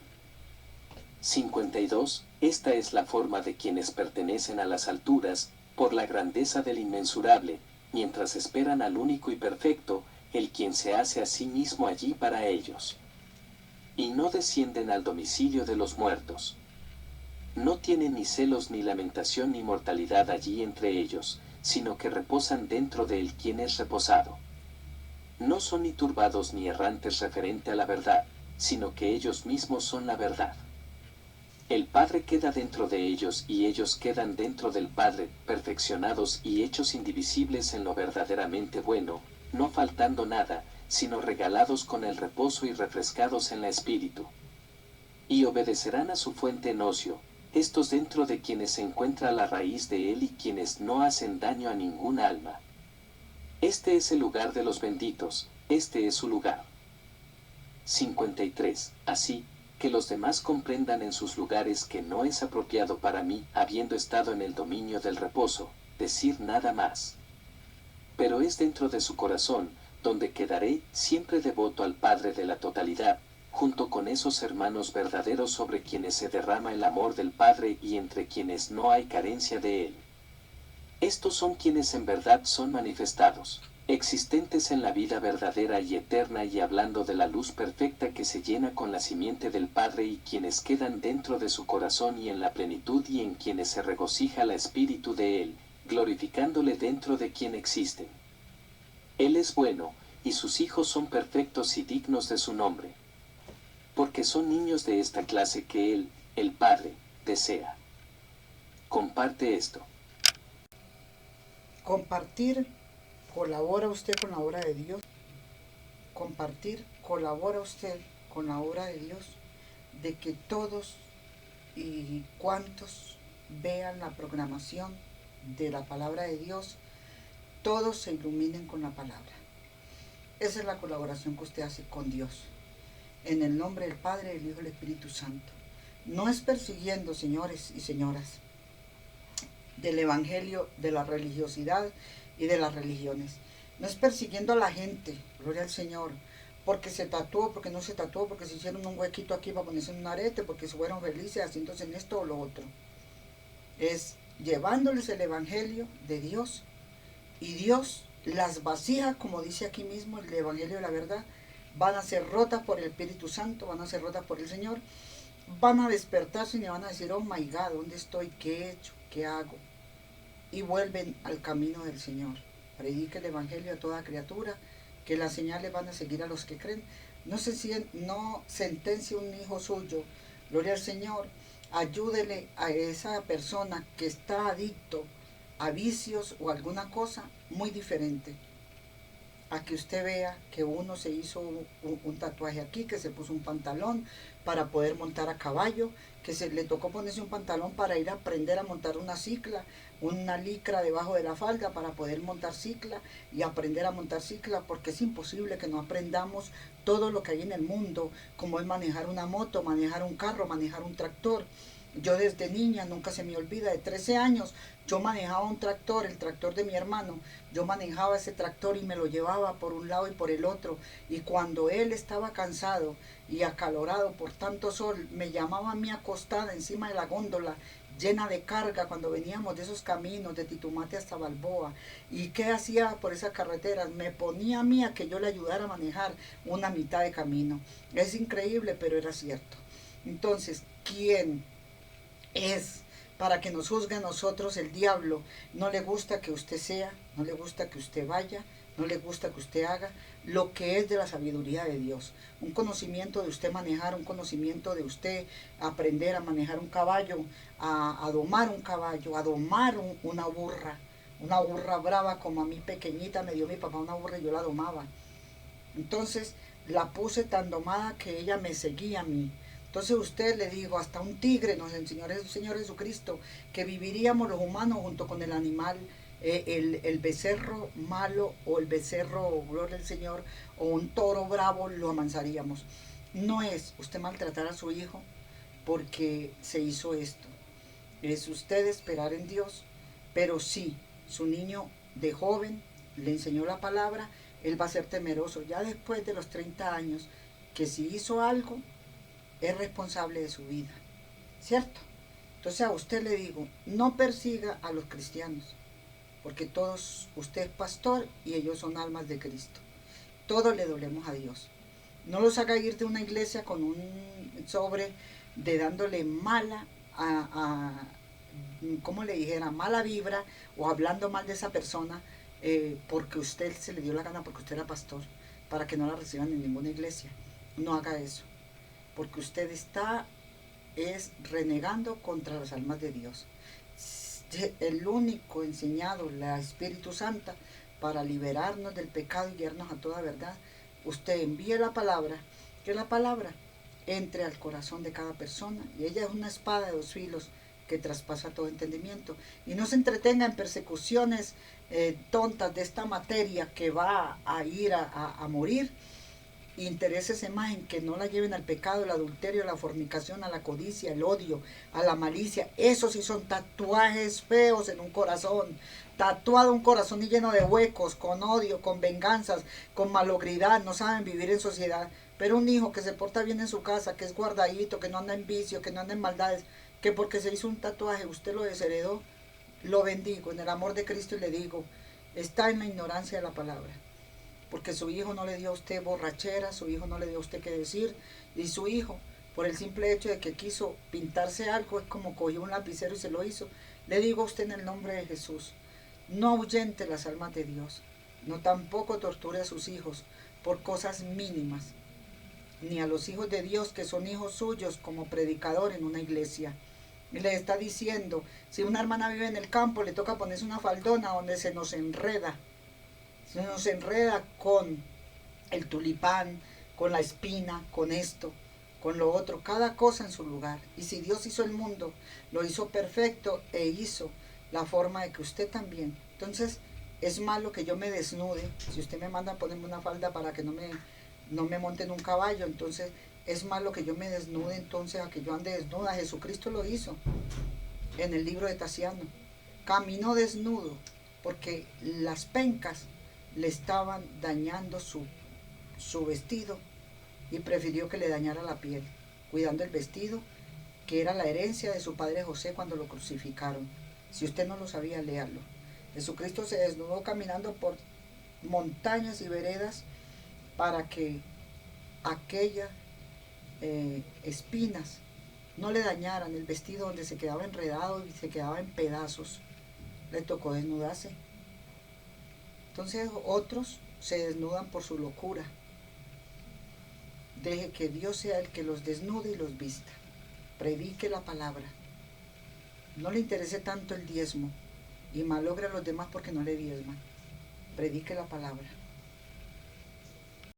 52. Esta es la forma de quienes pertenecen a las alturas, por la grandeza del inmensurable, mientras esperan al único y perfecto, el quien se hace a sí mismo allí para ellos. Y no descienden al domicilio de los muertos. No tienen ni celos ni lamentación ni mortalidad allí entre ellos, sino que reposan dentro de él quien es reposado. No son ni turbados ni errantes referente a la verdad, sino que ellos mismos son la verdad. El Padre queda dentro de ellos y ellos quedan dentro del Padre, perfeccionados y hechos indivisibles en lo verdaderamente bueno, no faltando nada, sino regalados con el reposo y refrescados en la espíritu. Y obedecerán a su fuente en ocio, estos dentro de quienes se encuentra la raíz de él y quienes no hacen daño a ningún alma. Este es el lugar de los benditos, este es su lugar. 53. Así, que los demás comprendan en sus lugares que no es apropiado para mí, habiendo estado en el dominio del reposo, decir nada más. Pero es dentro de su corazón, donde quedaré siempre devoto al Padre de la totalidad, junto con esos hermanos verdaderos sobre quienes se derrama el amor del Padre y entre quienes no hay carencia de él. Estos son quienes en verdad son manifestados, existentes en la vida verdadera y eterna y hablando de la luz perfecta que se llena con la simiente del Padre y quienes quedan dentro de su corazón y en la plenitud y en quienes se regocija el espíritu de él, glorificándole dentro de quien existen. Él es bueno, y sus hijos son perfectos y dignos de su nombre. Porque son niños de esta clase que él, el Padre, desea. Comparte esto. Compartir, colabora usted con la obra de Dios. Compartir, colabora usted con la obra de Dios, de que todos y cuantos vean la programación de la palabra de Dios, todos se iluminen con la palabra. Esa es la colaboración que usted hace con Dios. En el nombre del Padre, del Hijo y del Espíritu Santo. No es persiguiendo, señores y señoras, del evangelio, de la religiosidad y de las religiones. No es persiguiendo a la gente, gloria al Señor, porque se tatuó, porque no se tatuó, porque se hicieron un huequito aquí para ponerse un arete, porque se fueron felices haciéndose en esto o lo otro. Es llevándoles el evangelio de Dios, y Dios las vasijas, como dice aquí mismo el evangelio de la verdad, van a ser rotas por el Espíritu Santo, van a ser rotas por el Señor, van a despertarse y van a decir, oh my God, ¿dónde estoy? ¿Qué he hecho? ¿Qué hago? Y vuelven al camino del Señor. Predique el evangelio a toda criatura, que las señales van a seguir a los que creen. No sentencie un hijo suyo, gloria al Señor, ayúdele a esa persona que está adicto a vicios o alguna cosa muy diferente. A que usted vea que uno se hizo un tatuaje aquí, que se puso un pantalón para poder montar a caballo, que se le tocó ponerse un pantalón para ir a aprender a montar una cicla, una licra debajo de la falda para poder montar cicla y aprender a montar cicla, porque es imposible que no aprendamos todo lo que hay en el mundo, como es manejar una moto, manejar un carro, manejar un tractor. Yo desde niña, nunca se me olvida, de 13 años, yo manejaba un tractor, el tractor de mi hermano. Yo manejaba ese tractor y me lo llevaba por un lado y por el otro. Y cuando él estaba cansado y acalorado por tanto sol, me llamaba a mí acostada encima de la góndola, llena de carga, cuando veníamos de esos caminos de Titumate hasta Balboa. ¿Y qué hacía por esas carreteras? Me ponía a mí a que yo le ayudara a manejar una mitad de camino. Es increíble, pero era cierto. Entonces, ¿quién es para que nos juzgue a nosotros el diablo? No le gusta que usted sea, no le gusta que usted vaya, no le gusta que usted haga lo que es de la sabiduría de Dios. Un conocimiento de usted manejar, un conocimiento de usted aprender a manejar un caballo, a domar un caballo, a domar una burra brava, como a mí pequeñita me dio mi papá una burra y yo la domaba. Entonces la puse tan domada que ella me seguía a mí. Entonces usted, le digo, hasta un tigre nos enseñó el Señor Jesucristo que viviríamos los humanos junto con el animal, el becerro malo o el becerro, gloria al Señor, o un toro bravo, lo amansaríamos. No es usted maltratar a su hijo porque se hizo esto. Es usted esperar en Dios, pero sí, su niño de joven le enseñó la palabra, él va a ser temeroso. Ya después de los 30 años, que si hizo algo, es responsable de su vida, ¿cierto? Entonces a usted le digo, no persiga a los cristianos, porque todos, usted es pastor y ellos son almas de Cristo. Todos le dolemos a Dios. No los haga ir de una iglesia con un sobre de dándole mala como le dijera, mala vibra o hablando mal de esa persona porque usted se le dio la gana, porque usted era pastor, para que no la reciban en ninguna iglesia. No haga eso, porque usted es renegando contra las almas de Dios. El único enseñado, la Espíritu Santa, para liberarnos del pecado y guiarnos a toda verdad, usted envíe la palabra, que la palabra entre al corazón de cada persona, y ella es una espada de 2 filos que traspasa todo entendimiento. Y no se entretenga en persecuciones tontas de esta materia que va a ir a morir. Interésese más en que no la lleven al pecado, el adulterio, la fornicación, a la codicia, el odio, a la malicia. Esos sí son tatuajes feos en un corazón. Tatuado un corazón y lleno de huecos, con odio, con venganzas, con malogridad. No saben vivir en sociedad. Pero un hijo que se porta bien en su casa, que es guardadito, que no anda en vicio, que no anda en maldades, que porque se hizo un tatuaje usted lo desheredó, lo bendigo en el amor de Cristo y le digo, está en la ignorancia de la palabra. Porque su hijo no le dio a usted borrachera, su hijo no le dio a usted qué decir, y su hijo, por el simple hecho de que quiso pintarse algo, es como cogió un lapicero y se lo hizo. Le digo a usted en el nombre de Jesús, no ahuyente las almas de Dios, no tampoco torture a sus hijos por cosas mínimas, ni a los hijos de Dios que son hijos suyos como predicador en una iglesia. Y le está diciendo, si una hermana vive en el campo, le toca ponerse una faldona donde se nos enreda con el tulipán, con la espina, con esto. con lo otro, cada cosa en su lugar. Y si Dios hizo el mundo, lo hizo perfecto e hizo la forma de que usted también. Entonces, es malo que yo me desnude. Si usted me manda a ponerme una falda para que no me monte en un caballo, entonces es malo que yo me desnude, entonces a que yo ande desnuda. Jesucristo lo hizo en el libro de Tasiano. Caminó desnudo porque las pencas le estaban dañando su vestido y prefirió que le dañara la piel, cuidando el vestido, que era la herencia de su padre José cuando lo crucificaron. Si usted no lo sabía, léalo. Jesucristo se desnudó caminando por montañas y veredas para que aquellas espinas no le dañaran el vestido, donde se quedaba enredado y se quedaba en pedazos. Le tocó desnudarse. Entonces otros se desnudan por su locura. Deje que Dios sea el que los desnude y los vista. Predique la palabra. No le interese tanto el diezmo y malogre a los demás porque no le diezman. Predique la palabra.